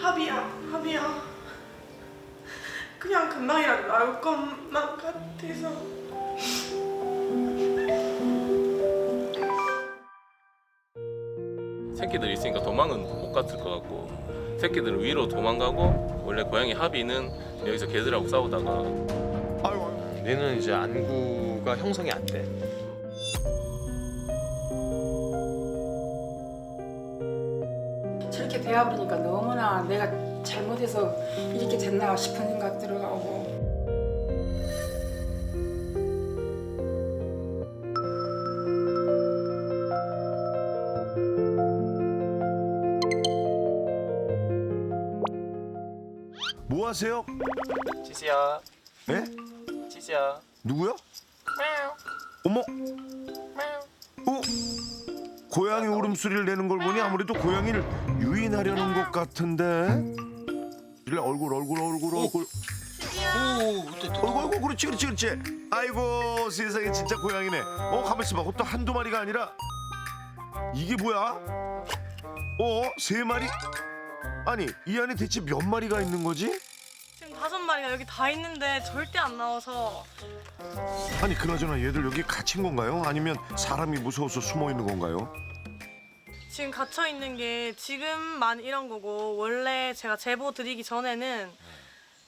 합이야. 그냥 금방이라도 나올 것만 같아서. 새끼들이 있으니까 도망은 못 갔을 것 같고, 새끼들은 위로 도망가고 원래 고양이 하비는 여기서 개들하고 싸우다가. 아유, 얘는 이제 안구가 형성이 안 돼. 저렇게 되어버리니까 너무나 내가 잘못해서 이렇게 됐나 싶은 생각 들어가고. 뭐 하세요? 치스야, 예? 치스야. 누구요? 어머, 고양이 울음소리를 내는 걸 보니 아무래도 고양이를 유인하려는 것 같은데. 이래 얼굴. 어이구, 그렇지. 아이고, 세상에 진짜 고양이네. 가만 있어봐. 또 한두 마리가 아니라 이게 뭐야? 3마리? 아니, 이 안에 대체 몇 마리가 있는 거지? 지금 5마리가 여기 다 있는데 절대 안 나와서. 아니, 그나저나 얘들 여기 갇힌 건가요? 아니면 사람이 무서워서 숨어 있는 건가요? 지금 갇혀 있는 게 지금만 이런 거고, 원래 제가 제보 드리기 전에는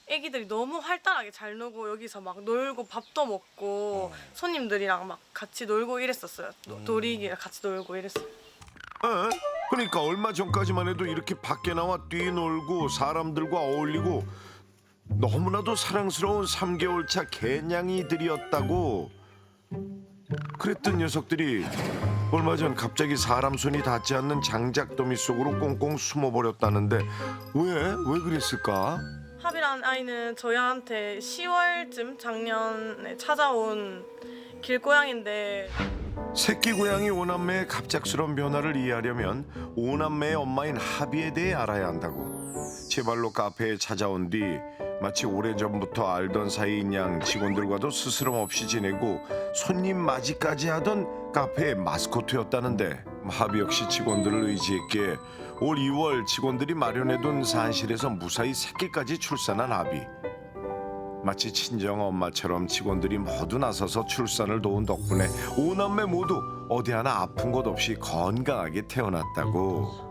애기들이 너무 활달하게 잘 놀고 여기서 막 놀고 밥도 먹고 손님들이랑 막 같이 놀고 이랬었어요. 놀이기랑 같이 놀고 이랬어요. 그러니까 얼마 전까지만 해도 이렇게 밖에 나와 뛰놀고 사람들과 어울리고 너무나도 사랑스러운 3개월 차 개냥이들이었다고. 그랬던 녀석들이 얼마 전 갑자기 사람 손이 닿지 않는 장작더미 속으로 꽁꽁 숨어버렸다는데 왜 그랬을까? 합이라는 아이는 저희한테 10월쯤 작년에 찾아온 길고양인데, 새끼 고양이 오남매의 갑작스러운 변화를 이해하려면 오남매의 엄마인 하비에 대해 알아야 한다고. 제발로 카페에 찾아온 뒤 마치 오래전부터 알던 사이인 양 직원들과도 스스럼 없이 지내고 손님 맞이까지 하던 카페의 마스코트였다는데, 하비 역시 직원들을 의지했기에 올 2월 직원들이 마련해둔 산실에서 무사히 새끼까지 출산한 하비. 마치 친정 엄마처럼 직원들이 모두 나서서 출산을 도운 덕분에 오남매 모두 어디 하나 아픈 곳 없이 건강하게 태어났다고.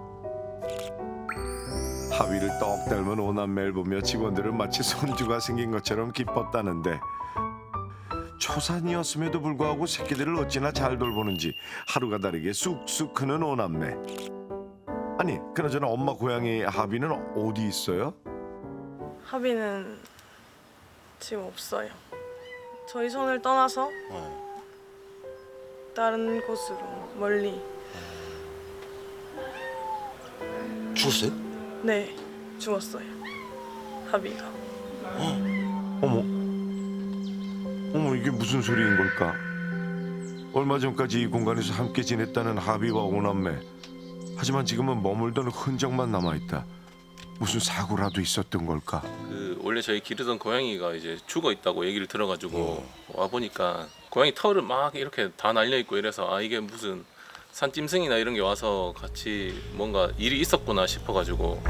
하위를 떡 닮은 오남매를 보며 직원들은 마치 손주가 생긴 것처럼 기뻤다는데, 초산이었음에도 불구하고 새끼들을 어찌나 잘 돌보는지 하루가 다르게 쑥쑥 크는 오남매. 아니, 그나저나 엄마 고양이 하비는 어디 있어요? 합이는 지금 없어요. 저희 손을 떠나서 다른 곳으로 멀리. 죽었어요? 네, 죽었어요. 합이가. 어머, 이게 무슨 소리인 걸까? 얼마 전까지 이 공간에서 함께 지냈다는 하비와 오남매. 하지만 지금은 머물던 흔적만 남아있다. 무슨 사고라도 있었던 걸까? 원래 저희 기르던 고양이가 이제 죽어 있다고 얘기를 들어가지고 와 보니까 고양이 털을 막 이렇게 다 날려 있고 이래서 이게 무슨 산짐승이나 이런 게 와서 같이 뭔가 일이 있었구나 싶어가지고.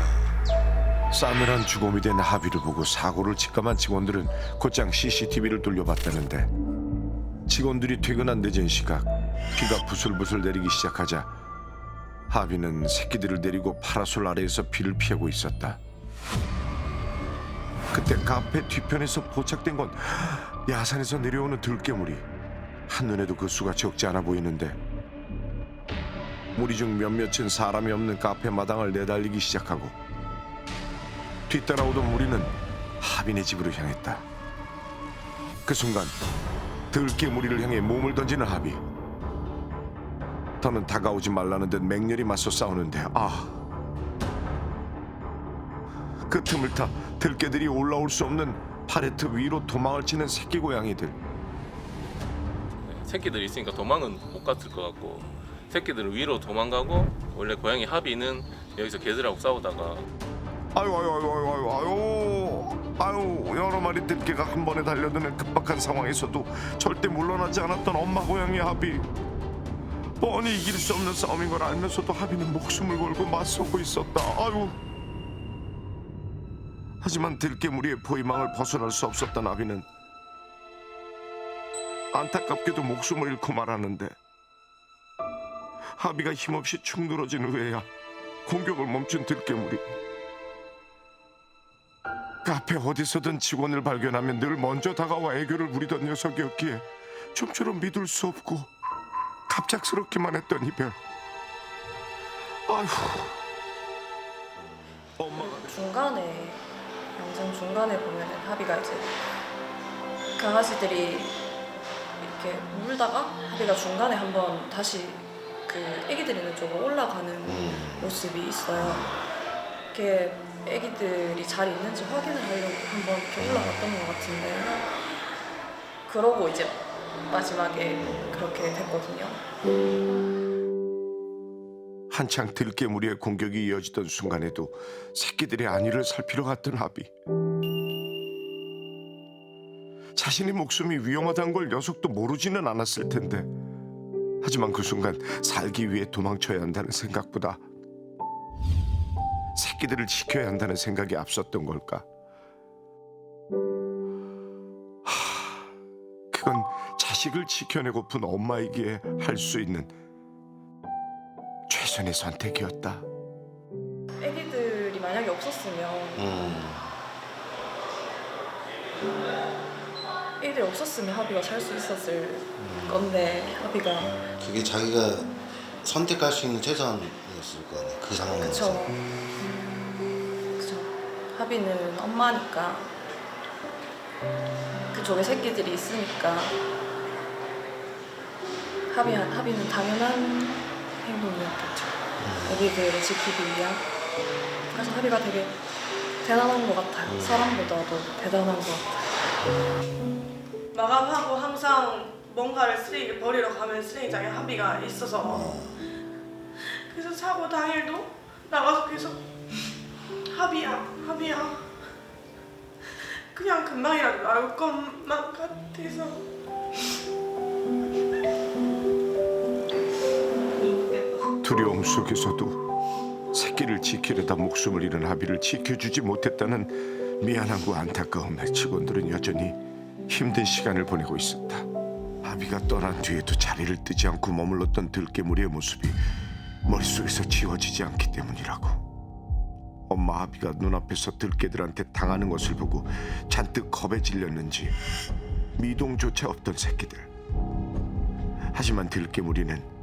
싸늘한 죽음이 된 하비를 보고 사고를 직감한 직원들은 곧장 CCTV를 돌려봤다는데, 직원들이 퇴근한 늦은 시각 비가 부슬부슬 내리기 시작하자 하비는 새끼들을 데리고 파라솔 아래에서 비를 피하고 있었다. 그때 카페 뒤편에서 포착된 건 야산에서 내려오는 들개물이 한눈에도 그 수가 적지 않아 보이는데, 무리 중 몇몇은 사람이 없는 카페 마당을 내달리기 시작하고 뒤따라오던 무리는 하빈의 집으로 향했다. 그 순간 들개무리를 향해 몸을 던지는 하비. 더는 다가오지 말라는 듯 맹렬히 맞서 싸우는데, 그 틈을 타 들개들이 올라올 수 없는 파레트 위로 도망을 치는 새끼 고양이들. 새끼들이 있으니까 도망은 못 갔을 것 같고, 새끼들은 위로 도망가고 원래 고양이 하비는 여기서 개들하고 싸우다가. 아유, 여러 마리 들개가 한 번에 달려드는 급박한 상황에서도 절대 물러나지 않았던 엄마 고양이 하비. 뻔히 이길 수 없는 싸움인 걸 알면서도 하비는 목숨을 걸고 맞서고 있었다. 하지만 들깨무리의 포위망을 벗어날 수 없었던 아비는 안타깝게도 목숨을 잃고 말았는데, 아비가 힘없이 축 늘어진 후에야 공격을 멈춘 들깨무리. 카페 어디서든 직원을 발견하면 늘 먼저 다가와 애교를 부리던 녀석이었기에 좀처럼 믿을 수 없고 갑작스럽기만 했던 이별. 아휴. 엄마가 중간에 영상 중간에 보면은 하비가 이제 강아지들이 이렇게 물다가 하비가 중간에 한번 다시 그 애기들 있는 쪽으로 올라가는 모습이 있어요. 이렇게 애기들이 잘 있는지 확인을 하려고 한번 이렇게 올라갔던 것 같은데, 그러고 이제 마지막에 그렇게 됐거든요. 한창 들깨무리의 공격이 이어지던 순간에도 새끼들의 안위를 살피러 갔던 아비. 자신의 목숨이 위험하다는 걸 녀석도 모르지는 않았을 텐데, 하지만 그 순간 살기 위해 도망쳐야 한다는 생각보다 새끼들을 지켜야 한다는 생각이 앞섰던 걸까? 그건 자식을 지켜내고픈 엄마이기에 할 수 있는 최선의 선택이었다. 애기들이 만약에 없었으면 애기들이 없었으면 하비가 살 수 있었을 건데, 하비가 그게 자기가 선택할 수 있는 최선이었을 거 아니야, 그 상황에서. 그쵸. 하비는 엄마니까, 그쪽에 새끼들이 있으니까 하비는 당연한 행동이었겠죠. 애기들을 지키기 위한. 그래서 하비가 되게 대단한 것 같아요. 사람보다도 대단한 것 같아요. 마감하고 항상 뭔가를 쓰레기 버리러 가면 쓰레기장에 하비가 있어서, 그래서 사고 당일도 나가서 계속 하비야 그냥 금방이라도 나올 것만 같아서. 두려움 속에서도 새끼를 지키려다 목숨을 잃은 아비를 지켜주지 못했다는 미안함과 안타까움에 직원들은 여전히 힘든 시간을 보내고 있었다. 아비가 떠난 뒤에도 자리를 뜨지 않고 머물렀던 들깨무리의 모습이 머릿속에서 지워지지 않기 때문이라고. 엄마 아비가 눈앞에서 들깨들한테 당하는 것을 보고 잔뜩 겁에 질렸는지 미동조차 없던 새끼들. 하지만 들깨무리는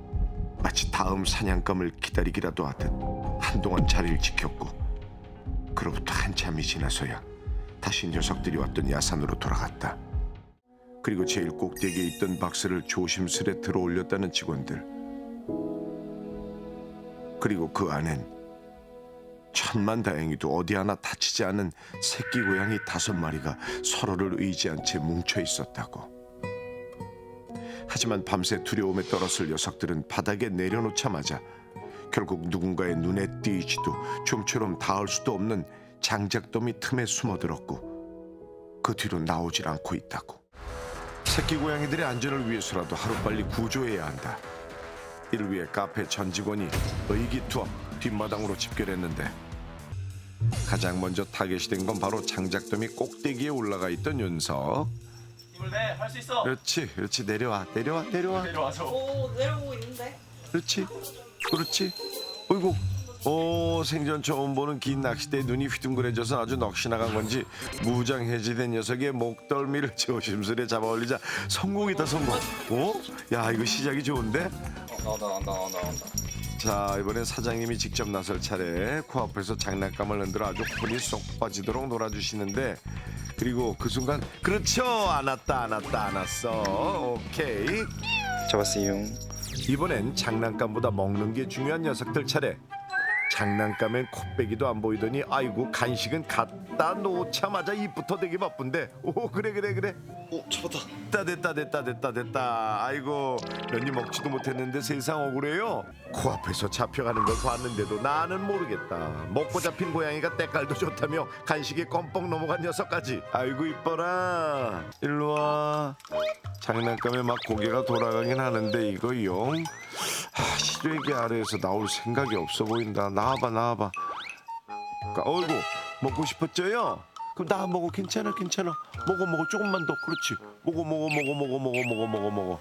마치 다음 사냥감을 기다리기라도 하듯 한동안 자리를 지켰고, 그로부터 한참이 지나서야 다시 녀석들이 왔던 야산으로 돌아갔다. 그리고 제일 꼭대기에 있던 박스를 조심스레 들어 올렸다는 직원들. 그리고 그 안엔 천만다행히도 어디 하나 다치지 않은 새끼 고양이 5마리가 서로를 의지한 채 뭉쳐 있었다고. 하지만 밤새 두려움에 떨었을 녀석들은 바닥에 내려놓자마자 결국 누군가의 눈에 띄지도 좀처럼 닿을 수도 없는 장작더미 틈에 숨어들었고, 그 뒤로 나오질 않고 있다고. 새끼 고양이들의 안전을 위해서라도 하루빨리 구조해야 한다. 이를 위해 카페 전 직원이 의기투합 뒷마당으로 집결했는데, 가장 먼저 타겟이 된 건 바로 장작더미 꼭대기에 올라가 있던 윤석. 힘을 내, 할 수 있어. 그렇지 내려와. 내려와서. 오, 내려오고 있는데? 그렇지. 어이구. 오, 생전 처음 보는 긴 낚싯대에 눈이 휘둥그레져서 아주 넋이 나간 건지 무장해제된 녀석의 목덜미를 조심스레 잡아 올리자 성공이다, 성공. 어? 야, 이거 시작이 좋은데? 나온다. 자, 이번엔 사장님이 직접 나설 차례. 코앞에서 장난감을 흔들어 아주 혼이 쏙 빠지도록 놀아주시는데, 그리고 그 순간 그렇죠, 안았어. 오케이. 잡았어요. 이번엔 장난감보다 먹는 게 중요한 녀석들 차례. 장난감엔 콧배기도 안 보이더니 아이고, 간식은 갖다 놓자마자 입부터 되게 바쁜데. 오, 그래. 오, 잡았다. 됐다. 아이고, 몇 입 먹지도 못했는데 세상 억울해요. 코앞에서 잡혀가는 걸 봤는데도 나는 모르겠다. 먹고 잡힌 고양이가 때깔도 좋다며 간식에 껌뻑 넘어간 녀석까지. 아이고, 이뻐라. 일로와. 장난감에 막 고개가 돌아가긴 하는데 이거 영 시래기 아래에서 나올 생각이 없어 보인다. 나와봐. 어이구, 먹고 싶었죠요? 그럼 나 먹어. 괜찮아. 먹어. 조금만 더. 그렇지. 먹어.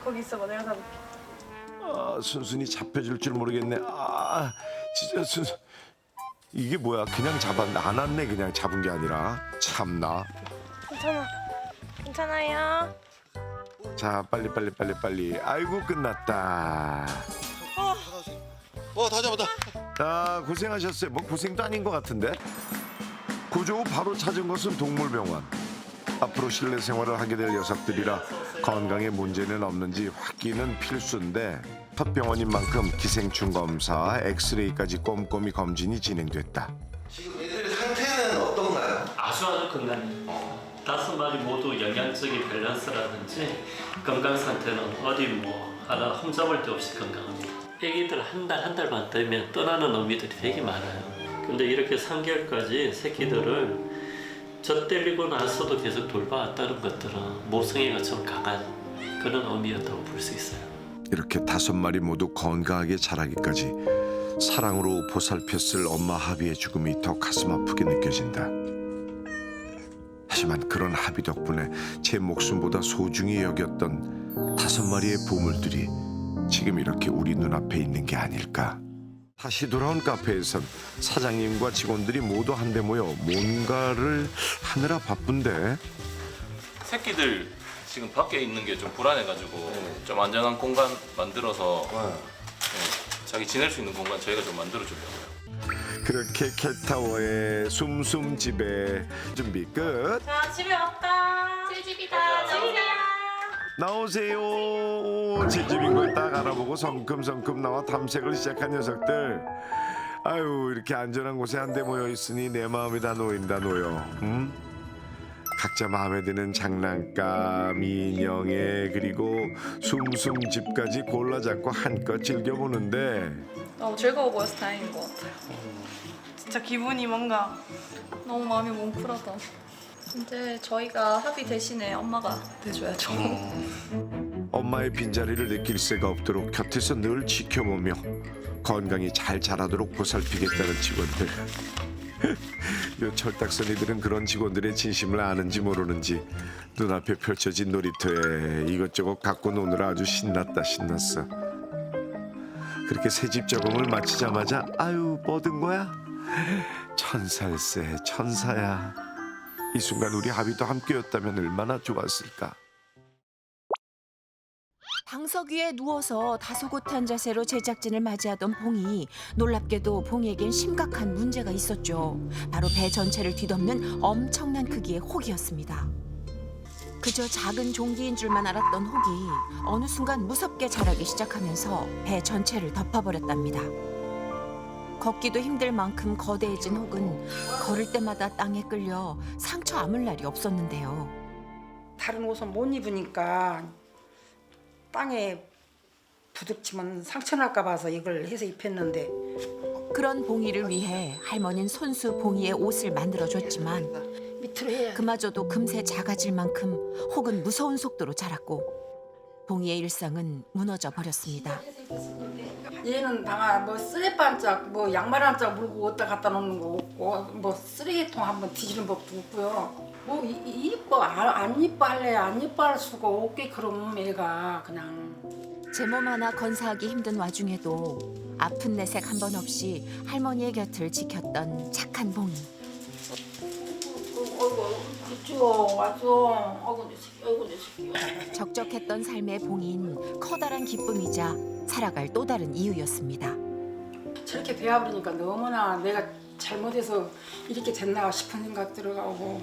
거기 있어봐. 내가 잡을게. 아, 순순히 잡혀줄 줄 모르겠네. 아, 진짜 순순. 이게 뭐야? 그냥 잡았네. 안 왔네. 그냥 잡은 게 아니라. 참나. 괜찮아요. 자, 빨리. 아이고, 끝났다. 다 잡았다. 아, 고생하셨어요. 뭐 고생도 아닌 것 같은데. 구조 후 바로 찾은 것은 동물병원. 앞으로 실내 생활을 하게 될 녀석들이라 건강에 문제는 없는지 확인은 필수인데 첫 병원인 만큼 기생충 검사, 엑스레이까지 꼼꼼히 검진이 진행됐다. 지금 애들 상태는 어떤가요? 아주 건강해요. 5마리 모두 영양적인 밸런스라든지 건강 상태는 어디 뭐 하나 흠잡을 데 없이 건강합니다. 애기들 한 달 반 되면 떠나는 어미들이 되게 많아요. 근데 이렇게 3개월까지 새끼들을 젖때리고 나서도 계속 돌봐왔다는 것들은 모성애가 좀 강한 그런 어미였다고 볼 수 있어요. 이렇게 5마리 모두 건강하게 자라기까지 사랑으로 보살폈을 엄마 하비의 죽음이 더 가슴 아프게 느껴진다. 하지만 그런 하비 덕분에 제 목숨보다 소중히 여겼던 5마리의 보물들이 지금 이렇게 우리 눈앞에 있는 게 아닐까. 다시 돌아온 카페에선 사장님과 직원들이 모두 한데 모여 뭔가를 하느라 바쁜데 새끼들 지금 밖에 있는 게 좀 불안해가지고 좀 안전한 공간 만들어서 자기 지낼 수 있는 공간 저희가 좀 만들어주려고요. 그렇게 캣타워의 숨숨집에 준비 끝. 자, 집에 왔다. 제 집이다. 나오세요. 제 집인 걸 딱 알아보고 성큼성큼 나와 탐색을 시작한 녀석들. 아유, 이렇게 안전한 곳에 한데 모여 있으니 내 마음이 다 놓여. 각자 마음에 드는 장난감, 인형에 그리고 숨숨집까지 골라 잡고 한껏 즐겨보는데 너무 즐거워 보여서 다행인 것 같아요. 진짜 기분이 뭔가 너무 마음이 뭉클하다. 이제 저희가 합의 대신에 엄마가 돼줘야죠. 엄마의 빈자리를 느낄 새가 없도록 곁에서 늘 지켜보며 건강히 잘 자라도록 보살피겠다는 직원들. 요 철딱서니들은 그런 직원들의 진심을 아는지 모르는지 눈앞에 펼쳐진 놀이터에 이것저것 갖고 노느라 아주 신났어. 그렇게 새집 적응을 마치자마자 아유 뻗은 거야? 천살세 천사야. 이 순간 우리 하비도 함께였다면 얼마나 좋았을까. 방석 위에 누워서 다소곳한 자세로 제작진을 맞이하던 봉이 놀랍게도 봉에겐 심각한 문제가 있었죠. 바로 배 전체를 뒤덮는 엄청난 크기의 혹이었습니다. 그저 작은 종기인 줄만 알았던 혹이 어느 순간 무섭게 자라기 시작하면서 배 전체를 덮어버렸답니다. 걷기도 힘들 만큼 거대해진 혹은 걸을 때마다 땅에 끌려 상처 아물 날이 없었는데요. 다른 옷은 못 입으니까 땅에 부딪히면 상처 날까 봐서 이걸 해서 입혔는데 그런 봉이를 위해 할머니는 손수 봉이의 옷을 만들어줬지만 밑으로 해야 그마저도 금세 작아질 만큼 혹은 무서운 속도로 자랐고 봉이의 일상은 무너져 버렸습니다. 얘는 다 뭐 쓰레반짝 뭐 양말 한 짝 물고 어디다 갖다 놓는 거 없고 뭐 쓰레기통 한번 뒤지는 법도 없고요. 뭐 이뻐 안 이뻐 할래 안 이뻐 할 수가 없게 그럼 애가 그냥 제 몸 하나 건사하기 힘든 와중에도 아픈 내색 한 번 없이 할머니의 곁을 지켰던 착한 봉이. 그쵸 맞아. 아이고 내 새끼. 적적했던 삶의 봉인 커다란 기쁨이자 살아갈 또 다른 이유였습니다. 저렇게 배워버리니까 너무나 내가 잘못해서 이렇게 됐나 싶은 생각 들어가고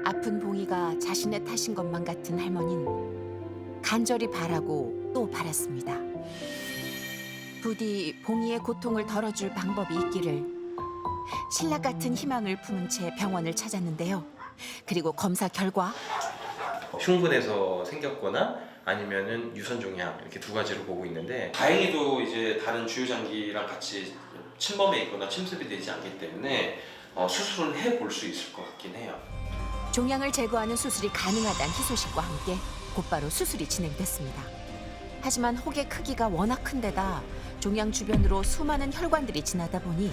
아픈 봉이가 자신의 탓인 것만 같은 할머니는 간절히 바라고 또 바랐습니다. 부디 봉이의 고통을 덜어줄 방법이 있기를 신락 같은 희망을 품은 채 병원을 찾았는데요. 그리고 검사 결과 흉분에서 생겼거나 아니면은 유선종양 이렇게 두 가지로 보고 있는데 다행히도 이제 다른 주요 장기랑 같이 침범해 있거나 침습이 되지 않기 때문에 수술은 해볼 수 있을 것 같긴 해요. 종양을 제거하는 수술이 가능하다는 희소식과 함께 곧바로 수술이 진행됐습니다. 하지만 혹의 크기가 워낙 큰 데다 종양 주변으로 수많은 혈관들이 지나다 보니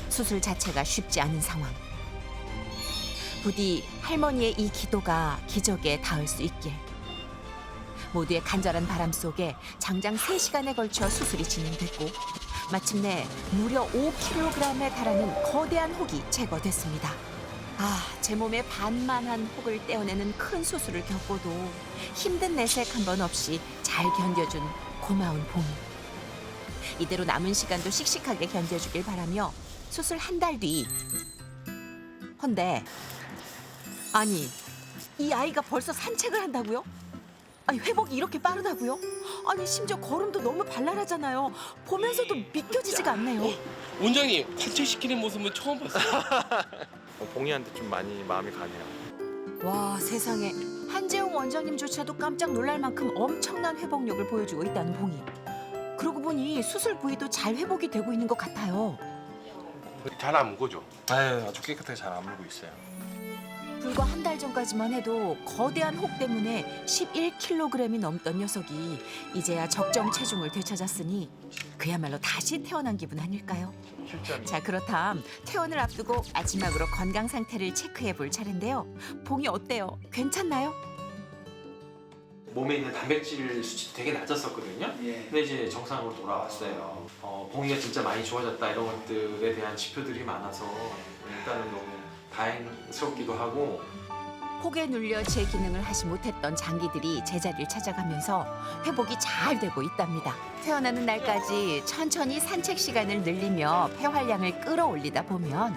수술 자체가 쉽지 않은 상황. 부디 할머니의 이 기도가 기적에 닿을 수 있길. 모두의 간절한 바람 속에 장장 3시간에 걸쳐 수술이 진행됐고 마침내 무려 5kg에 달하는 거대한 혹이 제거됐습니다. 제 몸의 반만한 혹을 떼어내는 큰 수술을 겪고도 힘든 내색 한 번 없이 잘 견뎌준 고마운 봉이. 이대로 남은 시간도 씩씩하게 견뎌주길 바라며 수술 한 달 뒤. 헌데 아니 이 아이가 벌써 산책을 한다고요? 아니 회복이 이렇게 빠르다고요? 아니 심지어 걸음도 너무 발랄하잖아요. 보면서도 믿겨지지가 않네요. 원장님 산책시키는 모습은 처음 봤어요. 봉이한테 좀 많이 마음이 가네요. 와 세상에 한재웅 원장님조차도 깜짝 놀랄 만큼 엄청난 회복력을 보여주고 있다는 봉이. 그러고 보니 수술 부위도 잘 회복이 되고 있는 것 같아요. 잘 안 무거죠? 아주 깨끗하게 잘 안 물고 있어요. 불과 한 달 전까지만 해도 거대한 혹 때문에 11kg이 넘던 녀석이 이제야 적정 체중을 되찾았으니 그야말로 다시 태어난 기분 아닐까요? 자 그렇담 퇴원을 앞두고 마지막으로 건강 상태를 체크해 볼 차례인데요. 봉이 어때요? 괜찮나요? 몸에 있는 단백질 수치도 되게 낮았었거든요. 근데 이제 정상으로 돌아왔어요. 봉이가 진짜 많이 좋아졌다 이런 것들에 대한 지표들이 많아서 일단은 너무 다행스럽기도 하고. 혹에 눌려 제 기능을 하지 못했던 장기들이 제자리를 찾아가면서 회복이 잘 되고 있답니다. 태어나는 날까지 천천히 산책 시간을 늘리며 폐활량을 끌어올리다 보면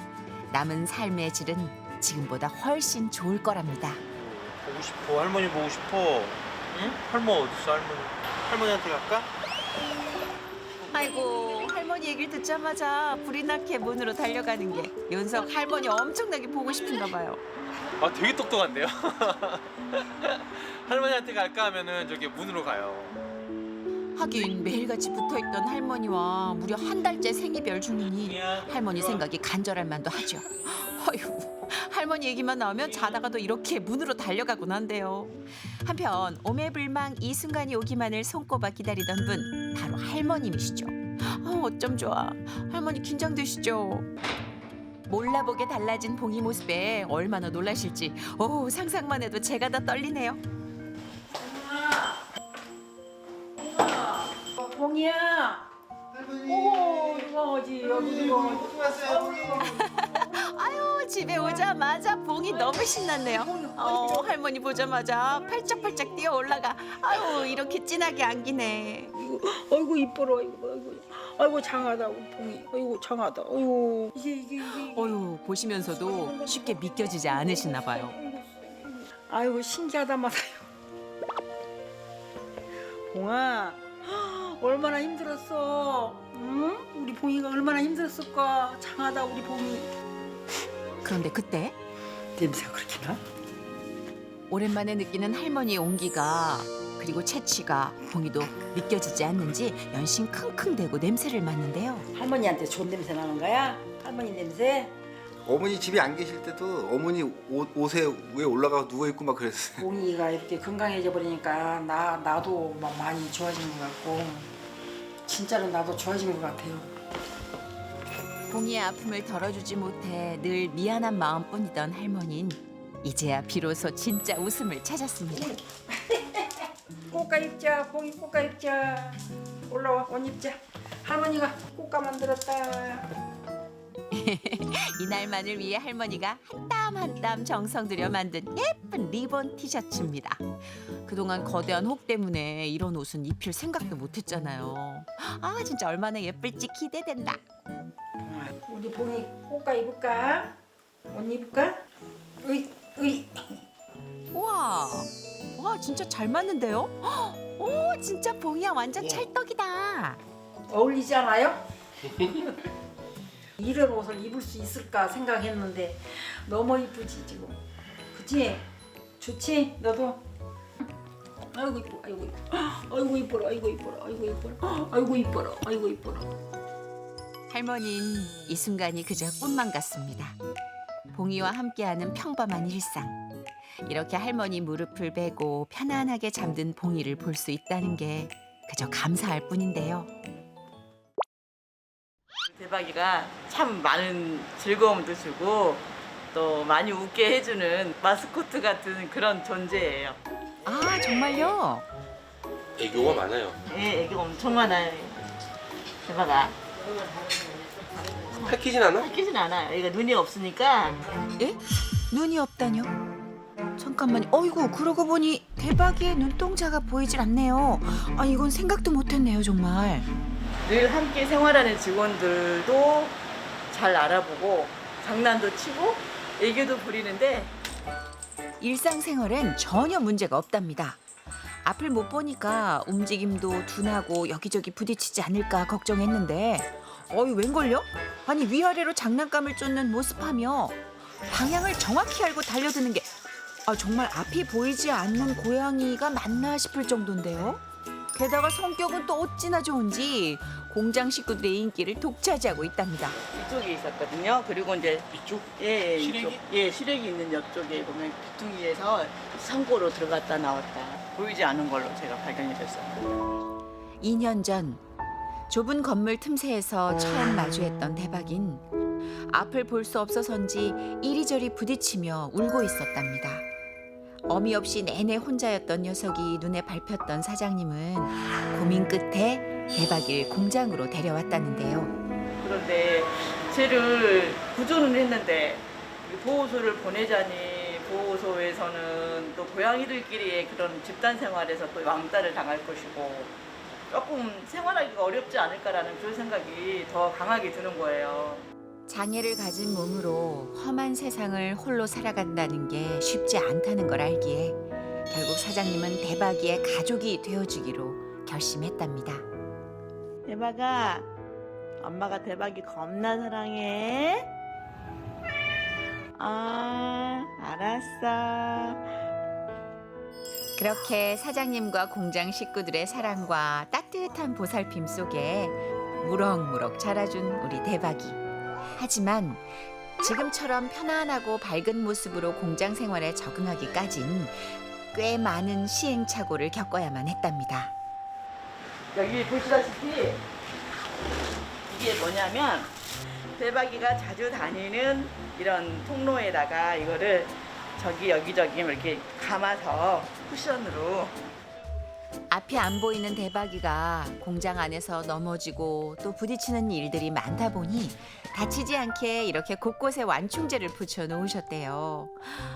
남은 삶의 질은 지금보다 훨씬 좋을 거랍니다. 보고 싶어. 할머니 보고 싶어. 응? 할머 어딨어 할머니? 할머니한테 갈까? 아이고 할머니 얘기를 듣자마자 불이 나게 문으로 달려가는 게 윤석 할머니 엄청나게 보고 싶은가 봐요. 되게 똑똑한데요? 할머니한테 갈까 하면은 저기 문으로 가요. 하긴 매일같이 붙어있던 할머니와 무려 한 달째 생이별 중이니 할머니 생각이 간절할 만도 하죠. 어휴, 할머니 얘기만 나오면 자다가도 이렇게 문으로 달려가곤 한대요. 한편 오매불망 이 순간이 오기만을 손꼽아 기다리던 분 바로 할머님이시죠. 어쩜 좋아. 할머니 긴장되시죠? 몰라보게 달라진 봉이 모습에 얼마나 놀라실지 상상만 해도 제가 다 떨리네요. 봉이야. 오, 누가 오지? 여기 누가 오지? 아유 집에 오자마자 봉이 너무 신났네요. 할머니 보자마자 팔짝팔짝 뛰어 올라가. 아유 이렇게 진하게 안기네. 아이고 이뻐라. 아이고 장하다 우리 봉이. 아이고 장하다. 아이고 이게. 어휴 보시면서도 쉽게 믿겨지지 않으시나 봐요. 아이고 신기하다 마다요. 봉아 얼마나 힘들었어. 응? 우리 봉이가 얼마나 힘들었을까. 장하다 우리 봉이. 그런데 그때 냄새가 그렇게 나? 오랜만에 느끼는 할머니의 온기가 그리고 채취가 봉이도 믿겨지지 않는지 연신 킁킁대고 냄새를 맡는데요. 할머니한테 좋은 냄새 나는 거야? 할머니 냄새? 어머니 집에 안 계실 때도 어머니 옷에 위에 올라가서 누워 있고 막 그랬어요. 봉이가 이렇게 건강해져 버리니까 나도 막 많이 좋아진 것 같고 진짜로 나도 좋아진 것 같아요. 봉이의 아픔을 덜어주지 못해 늘 미안한 마음뿐이던 할머니는 이제야 비로소 진짜 웃음을 찾았습니다. 꽃가 입자, 봉이 꽃가 입자. 올라와, 옷 입자. 할머니가 꽃가 만들었다. 이날만을 위해 할머니가 한 땀 한 땀 정성 들여 만든 예쁜 리본 티셔츠입니다. 그동안 거대한 혹 때문에 이런 옷은 입힐 생각도 못했잖아요. 진짜 얼마나 예쁠지 기대된다. 우리 봉이 꽃가 입을까? 옷 입을까? 으이. 와 진짜 잘 맞는데요? 오 진짜 봉이야 완전 찰떡이다. 어울리지 않아요? 이런 옷을 입을 수 있을까 생각했는데 너무 이쁘지 지금. 그치? 좋지? 너도? 아이고 이뻐, 아이고 이뻐라, 아이고 이뻐라. 할머니는 이 순간이 그저 꿈만 같습니다. 봉이와 함께하는 평범한 일상. 이렇게 할머니 무릎을 베고 편안하게 잠든 봉이를 볼 수 있다는 게 그저 감사할 뿐인데요. 대박이가 참 많은 즐거움도 주고 또 많이 웃게 해주는 마스코트 같은 그런 존재예요. 아, 정말요? 애교가 많아요. 예, 애기 엄청 많아요. 대박아. 핥히진 않아? 핥히진 않아요. 얘가 눈이 없으니까. 예? 눈이 없다뇨? 잠깐만요. 어이구, 그러고 보니 대박이의 눈동자가 보이질 않네요. 아, 이건 생각도 못했네요, 정말. 늘 함께 생활하는 직원들도 잘 알아보고 장난도 치고 애교도 부리는데 일상생활엔 전혀 문제가 없답니다. 앞을 못 보니까 움직임도 둔하고 여기저기 부딪히지 않을까 걱정했는데 어이, 웬걸요? 아니, 위아래로 장난감을 쫓는 모습하며 방향을 정확히 알고 달려드는 게 정말 앞이 보이지 않는 고양이가 맞나 싶을 정도인데요. 게다가 성격은 또 어찌나 좋은지 공장 식구들의 인기를 독차지하고 있답니다. 이쪽에 있었거든요. 그리고 이제 이쪽? 예, 시래기? 이쪽. 예, 시래기 있는 옆쪽에 보면 귀퉁이에서 창고로 들어갔다 나왔다. 보이지 않은 걸로 제가 발견이 됐어요. 2년 전 좁은 건물 틈새에서 처음 마주했던 대박인 앞을 볼 수 없어서인지 이리저리 부딪히며 울고 있었답니다. 어미 없이 내내 혼자였던 녀석이 눈에 밟혔던 사장님은 고민 끝에 대박이를 공장으로 데려왔다는데요. 그런데 쟤를 구조는 했는데 보호소를 보내자니 보호소에서는 또 고양이들끼리의 그런 집단 생활에서 또 왕따를 당할 것이고 조금 생활하기가 어렵지 않을까라는 그런 생각이 더 강하게 드는 거예요. 장애를 가진 몸으로 험한 세상을 홀로 살아간다는 게 쉽지 않다는 걸 알기에 결국 사장님은 대박이의 가족이 되어주기로 결심했답니다. 대박아, 엄마가 대박이 겁나 사랑해. 알았어. 그렇게 사장님과 공장 식구들의 사랑과 따뜻한 보살핌 속에 무럭무럭 자라준 우리 대박이. 하지만 지금처럼 편안하고 밝은 모습으로 공장 생활에 적응하기까진 꽤 많은 시행착오를 겪어야만 했답니다. 여기 보시다시피 이게 뭐냐면 대박이가 자주 다니는 이런 통로에다가 이거를 여기저기 이렇게 감아서 쿠션으로. 앞이 안 보이는 대박이가 공장 안에서 넘어지고 또 부딪히는 일들이 많다 보니 다치지 않게 이렇게 곳곳에 완충제를 붙여 놓으셨대요.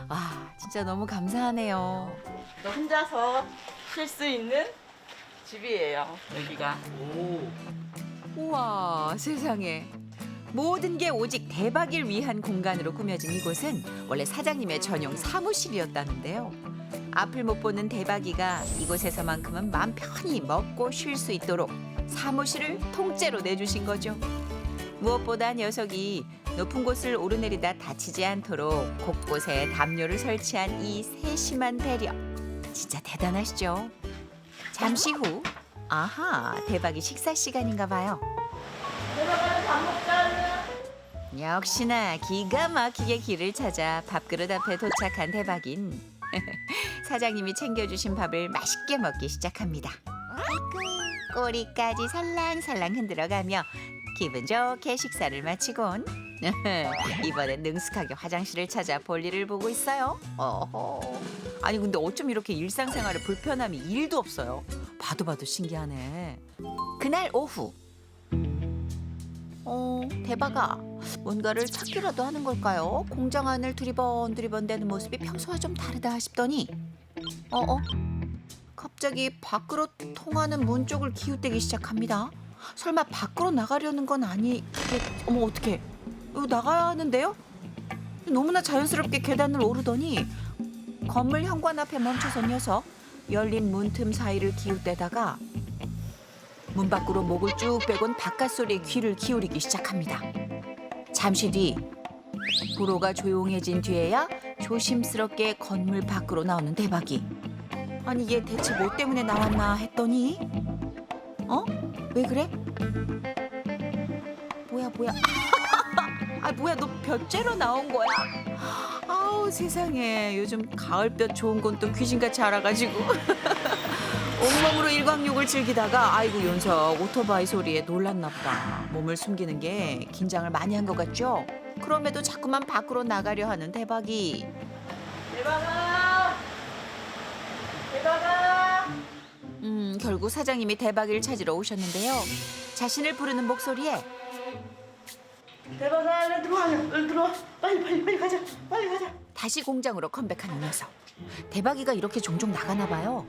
와, 진짜 너무 감사하네요. 혼자서 쉴 수 있는 집이에요, 여기가. 우와, 세상에. 모든 게 오직 대박이를 위한 공간으로 꾸며진 이곳은 원래 사장님의 전용 사무실이었다는데요. 앞을 못 보는 대박이가 이곳에서만큼은 마음 편히 먹고 쉴 수 있도록 사무실을 통째로 내주신 거죠. 무엇보다 녀석이 높은 곳을 오르내리다 다치지 않도록 곳곳에 담요를 설치한 이 세심한 배려. 진짜 대단하시죠? 잠시 후, 아하, 대박이 식사 시간인가 봐요. 대박아, 밥 먹자. 역시나 기가 막히게 길을 찾아 밥그릇 앞에 도착한 대박인. 사장님이 챙겨주신 밥을 맛있게 먹기 시작합니다. 아이고, 꼬리까지 살랑살랑 흔들어가며 기분 좋게 식사를 마치곤 이번엔 능숙하게 화장실을 찾아 볼일을 보고 있어요. 어허. 아니 근데 어쩜 이렇게 일상생활에 불편함이 1도 없어요. 봐도 신기하네. 그날 오후 대박아, 뭔가를 찾기라도 하는 걸까요? 공장 안을 두리번두리번대는 모습이 평소와 좀 다르다 싶더니 갑자기 밖으로 통하는 문 쪽을 기웃대기 시작합니다. 설마 밖으로 나가려는 건 어머 어떡해. 이거 나가는데요? 너무나 자연스럽게 계단을 오르더니 건물 현관 앞에 멈춰선 녀석. 열린 문틈 사이를 기웃대다가 문 밖으로 목을 쭉 빼곤 바깥 소리에 귀를 기울이기 시작합니다. 잠시 뒤 도로가 조용해진 뒤에야 조심스럽게 건물 밖으로 나오는 대박이. 아니 얘 대체 뭐 때문에 나왔나 했더니 왜 그래? 뭐야 뭐야 너 볕 쬐러 나온 거야? 아우 세상에 요즘 가을볕 좋은 건 또 귀신같이 알아가지고 온몸으로 일광욕을 즐기다가 아이고 윤석 오토바이 소리에 놀랐나 보다. 몸을 숨기는 게 긴장을 많이 한 것 같죠? 그럼에도 자꾸만 밖으로 나가려 하는 대박이. 대박아! 대박아! 결국 사장님이 대박이를 찾으러 오셨는데요. 자신을 부르는 목소리에 대박아, 얼른 들어와, 얼른 들어와. 빨리 가자, 빨리 가자. 다시 공장으로 컴백하는 녀석. 대박이가 이렇게 종종 나가나 봐요.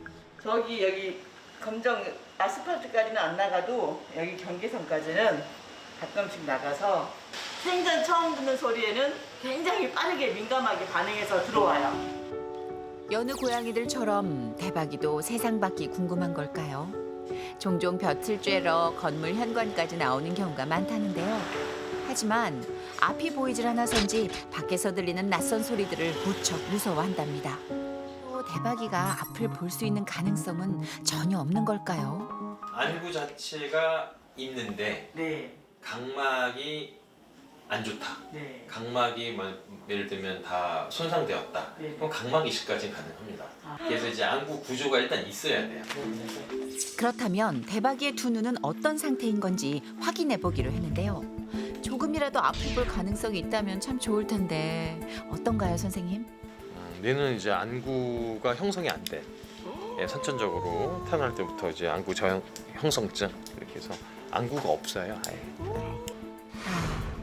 여기 검정 아스팔트까지는 안 나가도 여기 경계선까지는 가끔씩 나가서 생전 처음 듣는 소리에는 굉장히 빠르게 민감하게 반응해서 들어와요. 여느 고양이들처럼 대박이도 세상 밖이 궁금한 걸까요? 종종 볕을 쬐러 건물 현관까지 나오는 경우가 많다는데요. 하지만 앞이 보이질 않아서인지 밖에서 들리는 낯선 소리들을 무척 무서워한답니다. 또 대박이가 앞을 볼 수 있는 가능성은 전혀 없는 걸까요? 안구 자체가 있는데 네. 각막이 안 좋다. 네. 각막이 예를 들면 다 손상되었다. 네. 그럼 각막 이식까지 가능합니다. 그래서 이제 안구 구조가 일단 있어야 돼요. 그렇다면 대박이의 두 눈은 어떤 상태인 건지 확인해 보기로 했는데요. 조금이라도 아플 볼 가능성이 있다면 참 좋을 텐데 어떤가요, 선생님? 뇌는 이제 안구가 형성이 안 돼. 예, 선천적으로 태어날 때부터 이제 안구 저형 형성증 이렇게 해서 안구가 없어요. 아예.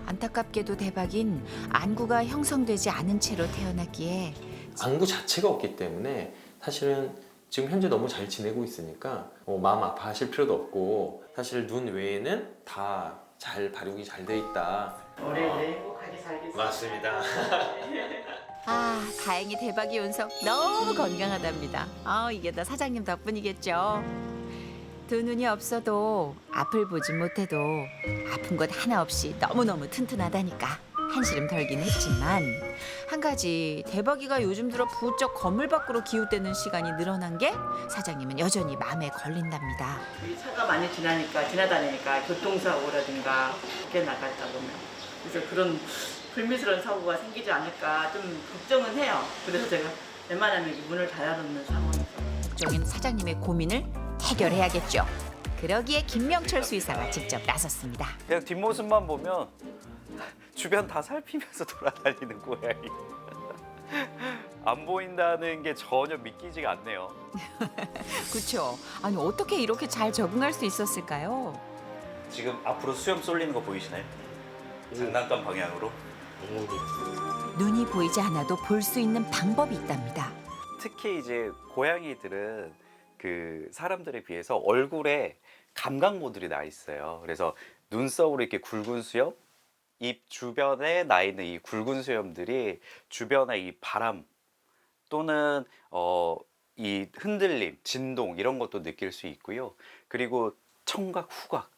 안타깝게도 대박인 안구가 형성되지 않은 채로 태어났기에 안구 자체가 없기 때문에 사실은 지금 현재 너무 잘 지내고 있으니까 마음 아파하실 필요도 없고 사실 눈 외에는 다 잘 발육이 잘 돼 있다. 오래오래 행복하게 살겠습니다. 맞습니다. 다행히 대박이 윤석 너무 건강하답니다. 이게 다 사장님 덕분이겠죠. 두 눈이 없어도 앞을 보지 못해도 아픈 것 하나 없이 너무너무 튼튼하다니까 한시름 덜긴 했지만 한 가지 대박이가 요즘 들어 부쩍 건물 밖으로 기웃대는 시간이 늘어난 게 사장님은 여전히 마음에 걸린답니다. 이 차가 많이 지나다니니까 교통사고라든가 밖에 나갔다 보면 그래서 그런 불미스러운 사고가 생기지 않을까 좀 걱정은 해요. 그래서 제가 웬만하면 문을 닫아놓는 상황에서 걱정인 사장님의 고민을 해결해야겠죠. 그러기에 김명철 수의사가 직접 나섰습니다. 그냥 뒷모습만 보면 주변 다 살피면서 돌아다니는 고양이. 안 보인다는 게 전혀 믿기지가 않네요. 그렇죠. 아니 어떻게 이렇게 잘 적응할 수 있었을까요? 지금 앞으로 수염 쏠리는 거 보이시나요? 장난감 방향으로. 눈이 보이지 않아도 볼 수 있는 방법이 있답니다. 특히 이제 고양이들은 그 사람들에 비해서 얼굴에 감각모들이 나 있어요. 그래서 눈썹으로 이렇게 굵은 수염, 입 주변에 나 있는 이 굵은 수염들이 주변의 이 바람 또는 이 흔들림, 진동 이런 것도 느낄 수 있고요. 그리고 청각, 후각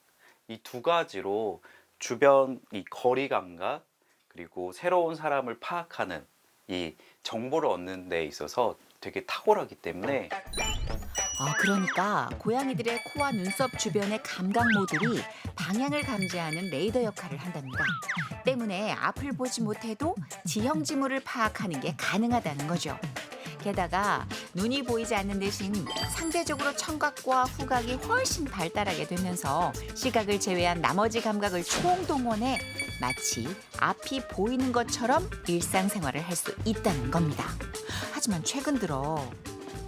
이 두 가지로 주변 이 거리 감각 그리고 새로운 사람을 파악하는 이 정보를 얻는 데 있어서 되게 탁월하기 때문에 그러니까 고양이들의 코와 눈썹 주변의 감각모들이 방향을 감지하는 레이더 역할을 한답니다. 때문에 앞을 보지 못해도 지형 지물을 파악하는 게 가능하다는 거죠. 게다가 눈이 보이지 않는 대신 상대적으로 청각과 후각이 훨씬 발달하게 되면서 시각을 제외한 나머지 감각을 총동원해 마치 앞이 보이는 것처럼 일상생활을 할 수 있다는 겁니다. 하지만 최근 들어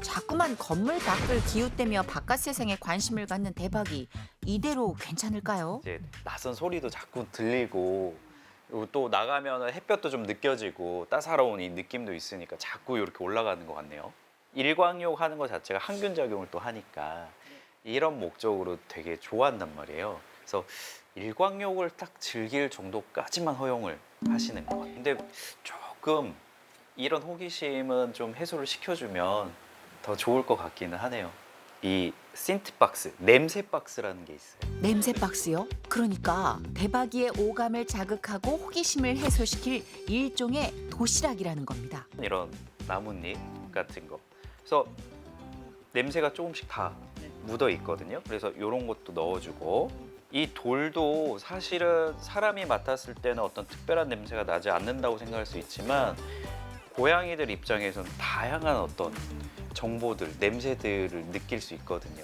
자꾸만 건물 밖을 기웃대며 바깥 세상에 관심을 갖는 대박이 이대로 괜찮을까요? 이제 낯선 소리도 자꾸 들리고 그리고 또 나가면 햇볕도 좀 느껴지고 따사로운 이 느낌도 있으니까 자꾸 이렇게 올라가는 것 같네요. 일광욕 하는 것 자체가 항균 작용을 또 하니까 이런 목적으로 되게 좋아한단 말이에요. 그래서 일광욕을 딱 즐길 정도까지만 허용을 하시는 것 같아요. 근데 조금 이런 호기심은 좀 해소를 시켜주면 더 좋을 것 같기는 하네요. 이 신트 박스, 냄새 박스라는 게 있어요. 냄새 박스요? 그러니까 대박이의 오감을 자극하고 호기심을 해소시킬 일종의 도시락이라는 겁니다. 이런 나뭇잎 같은 거. 그래서 냄새가 조금씩 다 묻어 있거든요. 그래서 이런 것도 넣어주고 이 돌도 사실은 사람이 맡았을 때는 어떤 특별한 냄새가 나지 않는다고 생각할 수 있지만 고양이들 입장에서는 다양한 어떤 정보들, 냄새들을 느낄 수 있거든요.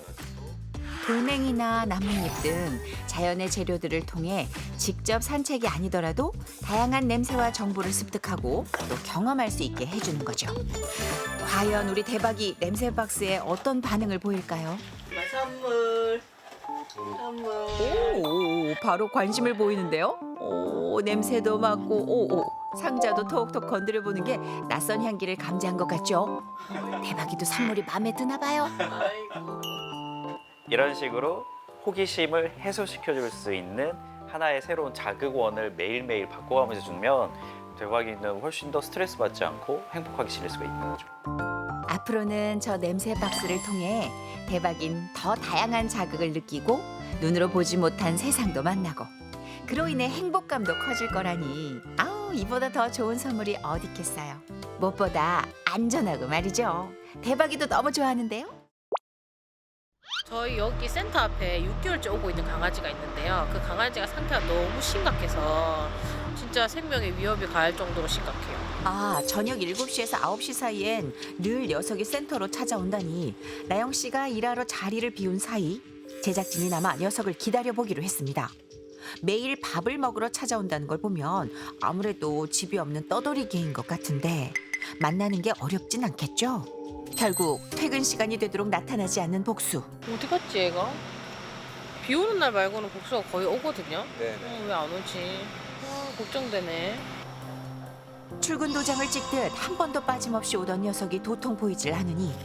돌멩이나 나뭇잎 등 자연의 재료들을 통해 직접 산책이 아니더라도 다양한 냄새와 정보를 습득하고 또 경험할 수 있게 해주는 거죠. 과연 우리 대박이 냄새 박스에 어떤 반응을 보일까요? 선물. 오, 바로 관심을 보이는데요. 오, 냄새도 맡고 오, 상자도 톡톡 건드려 보는 게 낯선 향기를 감지한 것 같죠. 대박이도 선물이 마음에 드나 봐요. 이런 식으로 호기심을 해소시켜줄 수 있는 하나의 새로운 자극원을 매일매일 바꿔가면서 주면 대박이는 훨씬 더 스트레스 받지 않고 행복하게 지낼 수가 있는 거죠. 앞으로는 저 냄새 박스를 통해 대박인 더 다양한 자극을 느끼고 눈으로 보지 못한 세상도 만나고 그로 인해 행복감도 커질 거라니 아우 이보다 더 좋은 선물이 어디 있겠어요. 무엇보다 안전하고 말이죠. 대박이도 너무 좋아하는데요. 저희 여기 센터 앞에 6개월째 오고 있는 강아지가 있는데요. 그 강아지가 상태가 너무 심각해서 진짜 생명의 위협이 가할 정도로 심각해요. 아, 저녁 7시에서 9시 사이엔 늘 녀석이 센터로 찾아온다니 나영 씨가 일하러 자리를 비운 사이 제작진이 남아 녀석을 기다려보기로 했습니다. 매일 밥을 먹으러 찾아온다는 걸 보면 아무래도 집이 없는 떠돌이개인 것 같은데 만나는 게 어렵진 않겠죠? 결국 퇴근 시간이 되도록 나타나지 않는 복수. 어디 갔지 얘가? 비 오는 날 말고는 복수가 거의 오거든요. 네네. 왜 안 오지? 걱정되네. 출근 도장을 찍듯 한 번도 빠짐없이 오던 녀석이 도통 보이질 않으니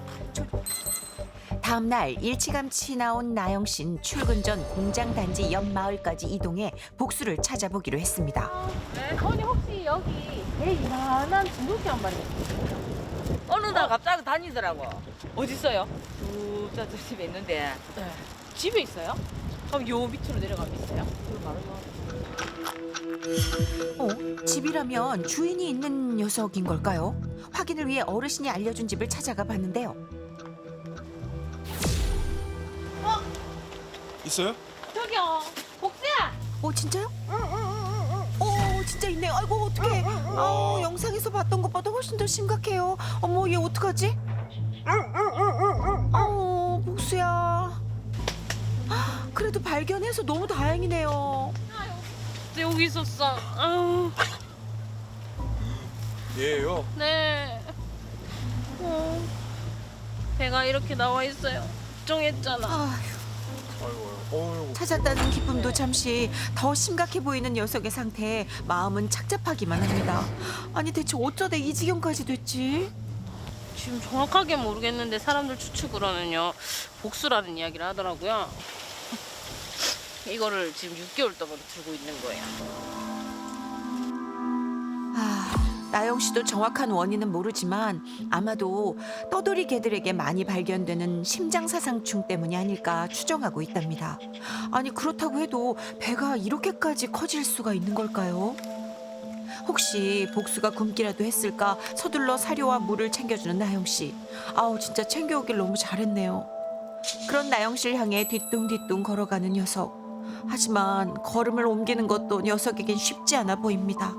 다음 날 일찌감치 나온 나영 씨는 출근 전 공장 단지 옆 마을까지 이동해 복수를 찾아보기로 했습니다. 네, 언니 혹시 여기 제일 이만한 진돗개 한 마리 있어요? 어느 날 갑자기 다니더라고. 어디 있어요? 저쪽 집에 있는데. 네. 집에 있어요? 그럼 요 밑으로 내려가면 있어요? 집이라면 주인이 있는 녀석인 걸까요? 확인을 위해 어르신이 알려준 집을 찾아가 봤는데요. 있어요? 저기요, 복수야. 진짜요? 진짜 있네. 아이고 어떡해. 영상에서 봤던 것보다 훨씬 더 심각해요. 어머 얘 어떡하지? 복수야. 그래도 발견해서 너무 다행이네요. 여기 있었어. 아유. 얘예요? 네. 배가 이렇게 나와 있어요. 걱정했잖아. 찾았다는 기쁨도 잠시 더 심각해 보이는 녀석의 상태에 마음은 착잡하기만 합니다. 아니 대체 어쩌다 이 지경까지 됐지? 지금 정확하게 모르겠는데 사람들 추측으로는요 복수라는 이야기를 하더라고요. 이거를 지금 6개월 동안 들고 있는 거예요. 나영 씨도 정확한 원인은 모르지만 아마도 떠돌이 개들에게 많이 발견되는 심장사상충 때문이 아닐까 추정하고 있답니다. 아니 그렇다고 해도 배가 이렇게까지 커질 수가 있는 걸까요? 혹시 복수가 굶기라도 했을까 서둘러 사료와 물을 챙겨주는 나영 씨. 진짜 챙겨오길 너무 잘했네요. 그런 나영 씨를 향해 뒤뚱뒤뚱 걸어가는 녀석. 하지만 걸음을 옮기는 것도 녀석에겐 쉽지 않아 보입니다.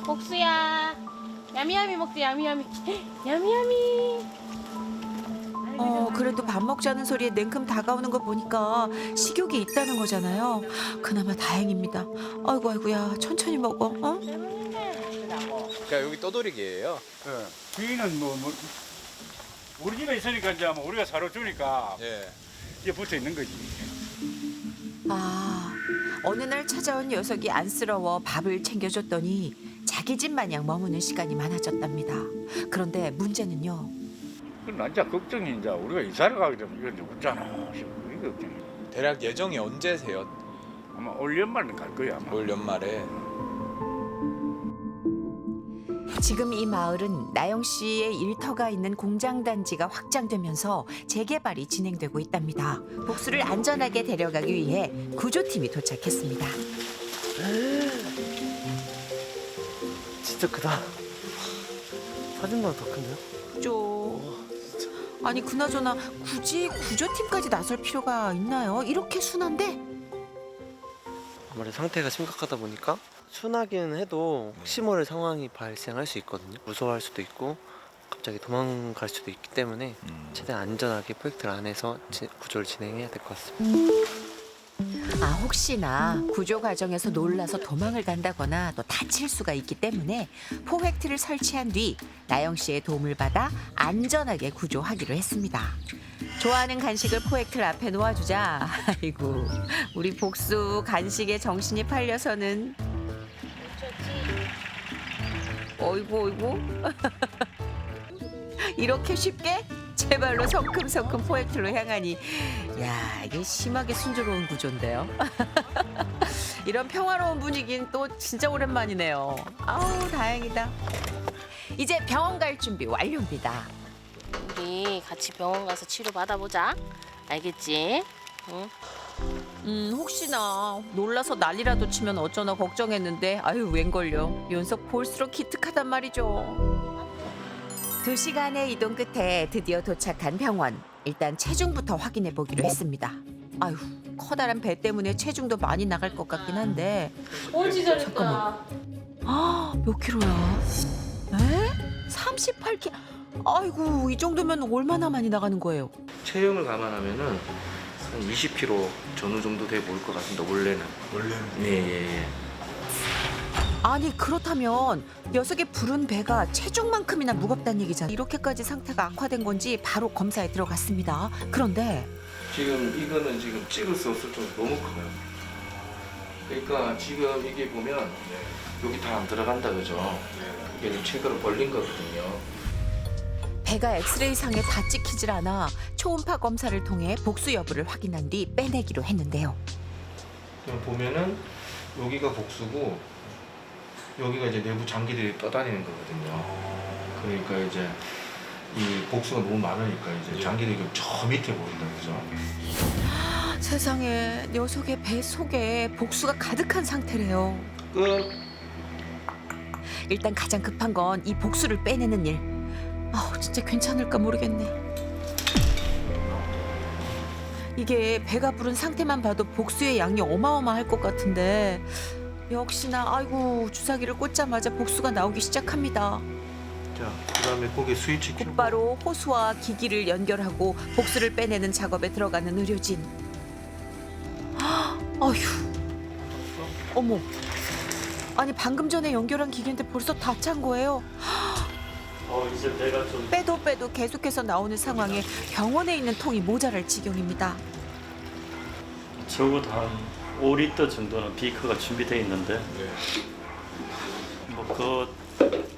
복수야. 야미야미 먹지 야미야미. 야미야미. 그래도 밥 먹자는 소리에 냉큼 다가오는 거 보니까 식욕이 있다는 거잖아요. 그나마 다행입니다. 아이고야 천천히 먹어. 그러니까 여기 떠돌이개예요. 네. 주인은 우리 집에 있으니까 이제 뭐 우리가 사료 주니까 이게 붙어 있는 거지. 어느 날 찾아온 녀석이 안쓰러워 밥을 챙겨줬더니 자기 집 마냥 머무는 시간이 많아졌답니다. 그런데 문제는요. 그건 진짜 걱정이 이제 우리가 이사를 가게 되면 이건 이제 없잖아. 이게 걱정이. 대략 예정이 언제세요? 아마 올 연말은 갈 거야. 아마. 올 연말에. 지금 이 마을은 나영 씨의 일터가 있는 공장 단지가 확장되면서 재개발이 진행되고 있답니다. 복수를 안전하게 데려가기 위해 구조팀이 도착했습니다. 진짜 크다. 사진보다 더 큰데요? 아니 그나저나 굳이 구조팀까지 나설 필요가 있나요? 이렇게 순한데? 아무래도 상태가 심각하다 보니까 순하기는 해도 혹시 모를 상황이 발생할 수 있거든요. 무서워할 수도 있고 갑자기 도망갈 수도 있기 때문에 최대한 안전하게 포획틀 안에서 구조를 진행해야 될 것 같습니다. 혹시나 구조 과정에서 놀라서 도망을 간다거나 또 다칠 수가 있기 때문에 포획틀을 설치한 뒤 나영 씨의 도움을 받아 안전하게 구조하기로 했습니다. 좋아하는 간식을 포획틀 앞에 놓아주자 아이고 우리 복수 간식에 정신이 팔려서는 어이구 이렇게 쉽게 제 발로 성큼성큼 포획틀로 향하니 야 이게 심하게 순조로운 구조인데요. 이런 평화로운 분위기는 또 진짜 오랜만이네요. 아우 다행이다. 이제 병원 갈 준비 완료입니다. 우리 같이 병원 가서 치료 받아보자. 알겠지? 응? 혹시나 놀라서 난리라도 치면 어쩌나 걱정했는데 아유 웬걸요. 연속 볼수록 기특하단 말이죠. 2시간의 이동 끝에 드디어 도착한 병원. 일단 체중부터 확인해 보기로 했습니다. 아유 커다란 배 때문에 체중도 많이 나갈 것 같긴 한데 옳지 잘했다. 잠깐만. 몇 킬로야? 에? 38kg. 아이고 이 정도면 얼마나 많이 나가는 거예요? 체형을 감안하면은 한 20kg 전후 정도 돼 보일 것 같습니다. 원래는. 네. 아니 그렇다면 녀석의 부른 배가 체중만큼이나 무겁다는 얘기잖아. 이렇게까지 상태가 악화된 건지 바로 검사에 들어갔습니다. 그런데 지금 이거는 지금 찍을 수 없을 정도 너무 커요. 그러니까 지금 이게 보면 여기 다 안 들어간다 그죠? 이게 좀 체결을 벌린 거거든요. 배가 엑스레이 상에 다 찍히질 않아 초음파 검사를 통해 복수 여부를 확인한 뒤 빼내기로 했는데요. 그럼 보면은 여기가 복수고 여기가 이제 내부 장기들이 떠다니는 거거든요. 그러니까 이제 이 복수가 너무 많으니까 이제 장기들이 저 밑에 보인다 그죠? 세상에 녀석의 배 속에 복수가 가득한 상태래요. 끝. 일단 가장 급한 건 이 복수를 빼내는 일. 진짜 괜찮을까 모르겠네. 이게 배가 부른 상태만 봐도 복수의 양이 어마어마할 것 같은데 역시나 아이고 주사기를 꽂자마자 복수가 나오기 시작합니다. 자, 그다음에 거기 스위치 켜고 곧바로 호수와 기기를 연결하고 복수를 빼내는 작업에 들어가는 의료진. 어휴, 어머, 아니 방금 전에 연결한 기계인데 벌써 다 찬 거예요. 이제 내가 좀 빼도 계속해서 나오는 상황에 병원에 있는 통이 모자랄 지경입니다. 적어도 한 5리터 정도는 비커가 준비되어 있는데 뭐 그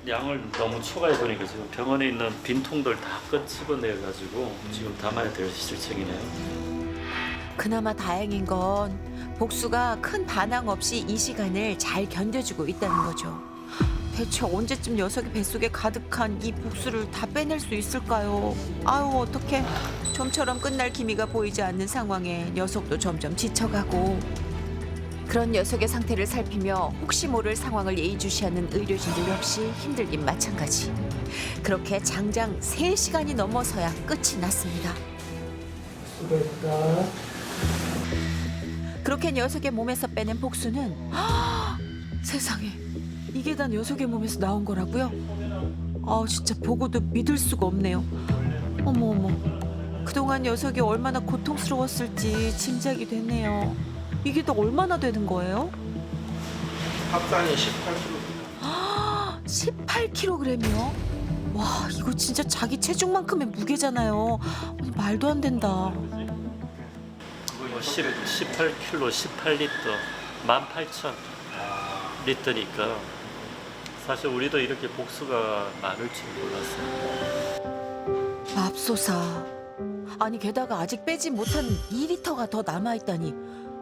양을 너무 초과해 보니까 지금 병원에 있는 빈 통들 다 끝 집어내 가지고 지금 담아야 될 실정이네요. 그나마 다행인 건 복수가 큰 반항 없이 이 시간을 잘 견뎌주고 있다는 거죠. 대체 언제쯤 녀석의 뱃속에 가득한 이 복수를 다 빼낼 수 있을까요? 아유 어떡해. 좀처럼 끝날 기미가 보이지 않는 상황에 녀석도 점점 지쳐가고 그런 녀석의 상태를 살피며 혹시 모를 상황을 예의주시하는 의료진들 역시 힘들긴 마찬가지. 그렇게 장장 3시간이 넘어서야 끝이 났습니다. 수고했다. 그렇게 녀석의 몸에서 빼낸 복수는 세상에 이게 다 녀석의 몸에서 나온 거라고요? 진짜 보고도 믿을 수가 없네요. 어머 그동안 녀석이 얼마나 고통스러웠을지 짐작이 되네요. 이게 또 얼마나 되는 거예요? 합산이 18kg. 18kg이요? 와 이거 진짜 자기 체중만큼의 무게잖아요. 아니, 말도 안 된다. 18kg, 18리터, 18,000리터니까 사실 우리도 이렇게 복수가 많을 줄 몰랐어요. 맙소사. 아니 게다가 아직 빼지 못한 2리터가 더 남아있다니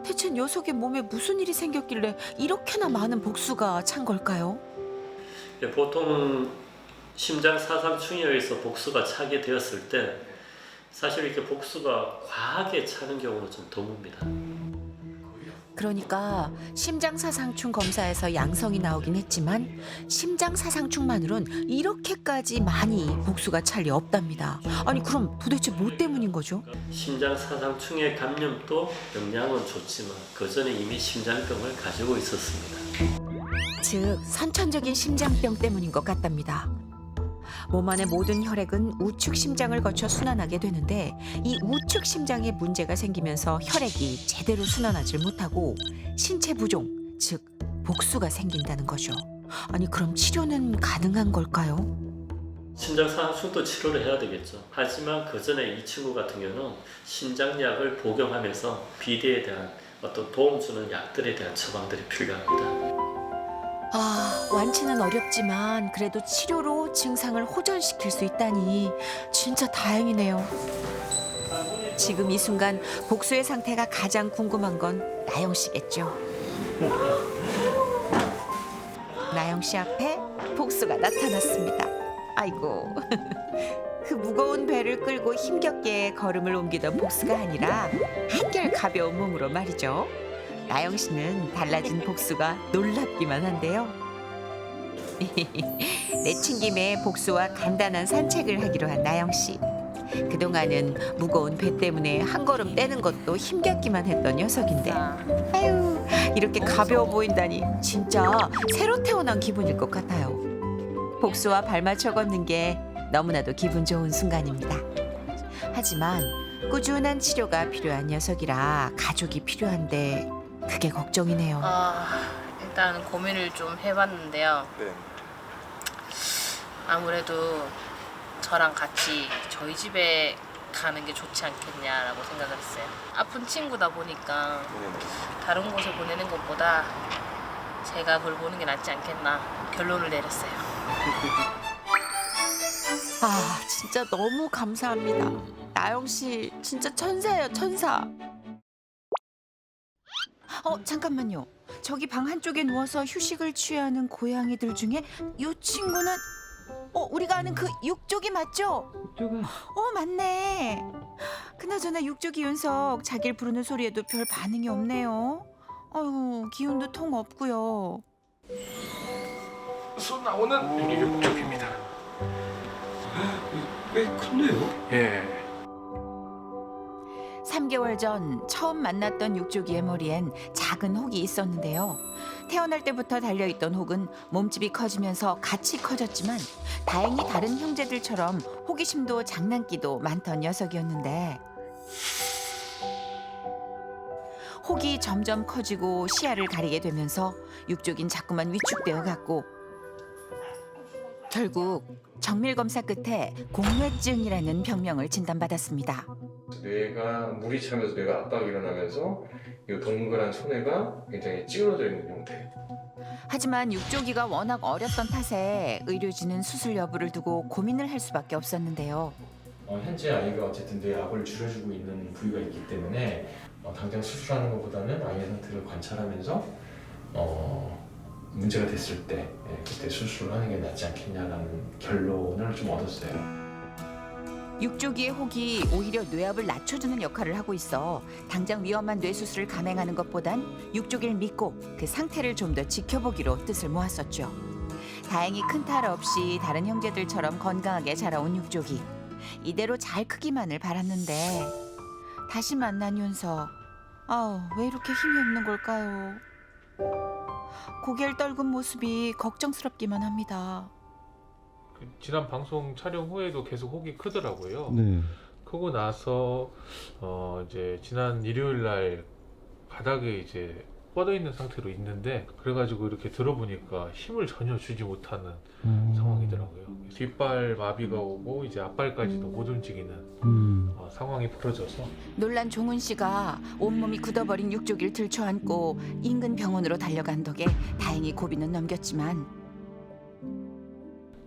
대체 녀석의 몸에 무슨 일이 생겼길래 이렇게나 많은 복수가 찬 걸까요? 보통 심장 사상충에 의해서 복수가 차게 되었을 때 사실 이렇게 복수가 과하게 차는 경우는 좀 드뭅니다. 그러니까 심장사상충 검사에서 양성이 나오긴 했지만 심장사상충만으로는 이렇게까지 많이 복수가 찰 리 없답니다. 아니 그럼 도대체 뭐 때문인 거죠? 심장 사상충의 감염도 영향은 좋지만 그 전에 이미 심장병을 가지고 있었습니다. 즉 선천적인 심장병 때문인 것 같답니다. 몸 안의 모든 혈액은 우측 심장을 거쳐 순환하게 되는데 이 우측 심장에 문제가 생기면서 혈액이 제대로 순환하지 못하고 신체 부종, 즉 복수가 생긴다는 거죠. 아니 그럼 치료는 가능한 걸까요? 신장 상수도 치료를 해야 되겠죠. 하지만 그 전에 이 친구 같은 경우는 신장약을 복용하면서 비대에 대한 어떤 도움 주는 약들에 대한 처방들이 필요합니다. 아, 완치는 어렵지만 그래도 치료로 증상을 호전시킬 수 있다니 진짜 다행이네요. 지금 이 순간 복수의 상태가 가장 궁금한 건 나영 씨겠죠. 나영 씨 앞에 복수가 나타났습니다. 아이고, 그 무거운 배를 끌고 힘겹게 걸음을 옮기던 복수가 아니라 한결 가벼운 몸으로 말이죠. 나영 씨는 달라진 복수가 놀랍기만 한데요. 내친 김에 복수와 간단한 산책을 하기로 한 나영 씨. 그동안은 무거운 배 때문에 한 걸음 떼는 것도 힘겹기만 했던 녀석인데 아유, 이렇게 가벼워 보인다니 진짜 새로 태어난 기분일 것 같아요. 복수와 발맞춰 걷는 게 너무나도 기분 좋은 순간입니다. 하지만 꾸준한 치료가 필요한 녀석이라 가족이 필요한데 그게 걱정이네요. 일단 고민을 좀 해봤는데요. 네. 아무래도 저랑 같이 저희 집에 가는 게 좋지 않겠냐라고 생각을 했어요. 아픈 친구다 보니까 다른 곳에 보내는 것보다 제가 그걸 보는 게 낫지 않겠나 결론을 내렸어요. 아, 진짜 너무 감사합니다. 나영 씨 진짜 천사예요, 천사. 잠깐만요. 저기 방 한쪽에 누워서 휴식을 취하는 고양이들 중에 이 친구는 우리가 아는 그 육족이 맞죠? 육족아. 맞네. 그나저나 육족이 윤석 자기를 부르는 소리에도 별 반응이 없네요. 아유, 기운도 통 없고요. 손 나오는 육족입니다. 꽤 큰데요? 예. 3개월 전 처음 만났던 육족이의 머리엔 작은 혹이 있었는데요. 태어날 때부터 달려있던 혹은 몸집이 커지면서 같이 커졌지만 다행히 다른 형제들처럼 호기심도 장난기도 많던 녀석이었는데 혹이 점점 커지고 시야를 가리게 되면서 육족인 자꾸만 위축되어 갔고 결국 정밀 검사 끝에 공뇌증이라는 병명을 진단받았습니다. 뇌가 물이 차면서 뇌가 압박이 일어나면서 이 동그란 소뇌가 굉장히 찌그러져 있는 형태. 하지만 육족이가 워낙 어렸던 탓에 의료진은 수술 여부를 두고 고민을 할 수밖에 없었는데요. 현재 아이가 어쨌든 뇌 압을 줄여주고 있는 부위가 있기 때문에 당장 수술하는 것보다는 아이의 상태를 관찰하면서 문제가 됐을 때 그때 수술을 하는 게 낫지 않겠냐라는 결론을 좀 얻었어요. 육족이의 혹이 오히려 뇌압을 낮춰주는 역할을 하고 있어 당장 위험한 뇌수술을 감행하는 것보단 육족이를 믿고 그 상태를 좀 더 지켜보기로 뜻을 모았었죠. 다행히 큰 탈 없이 다른 형제들처럼 건강하게 자라온 육족이. 이대로 잘 크기만을 바랐는데 다시 만난 윤석. 왜 이렇게 힘이 없는 걸까요? 고개를 떨군 모습이 걱정스럽기만 합니다. 지난 방송 촬영 후에도 계속 혹이 크더라고요. 네. 크고 나서 이제 지난 일요일 날 바닥에 이제 뻗어 있는 상태로 있는데 그래가지고 이렇게 들어보니까 힘을 전혀 주지 못하는 상황이더라고요. 뒷발 마비가 오고 이제 앞발까지도 못 움직이는 상황이 벌어져서 놀란 종훈 씨가 온몸이 굳어버린 육족이를 들쳐안고 인근 병원으로 달려간 덕에 다행히 고비는 넘겼지만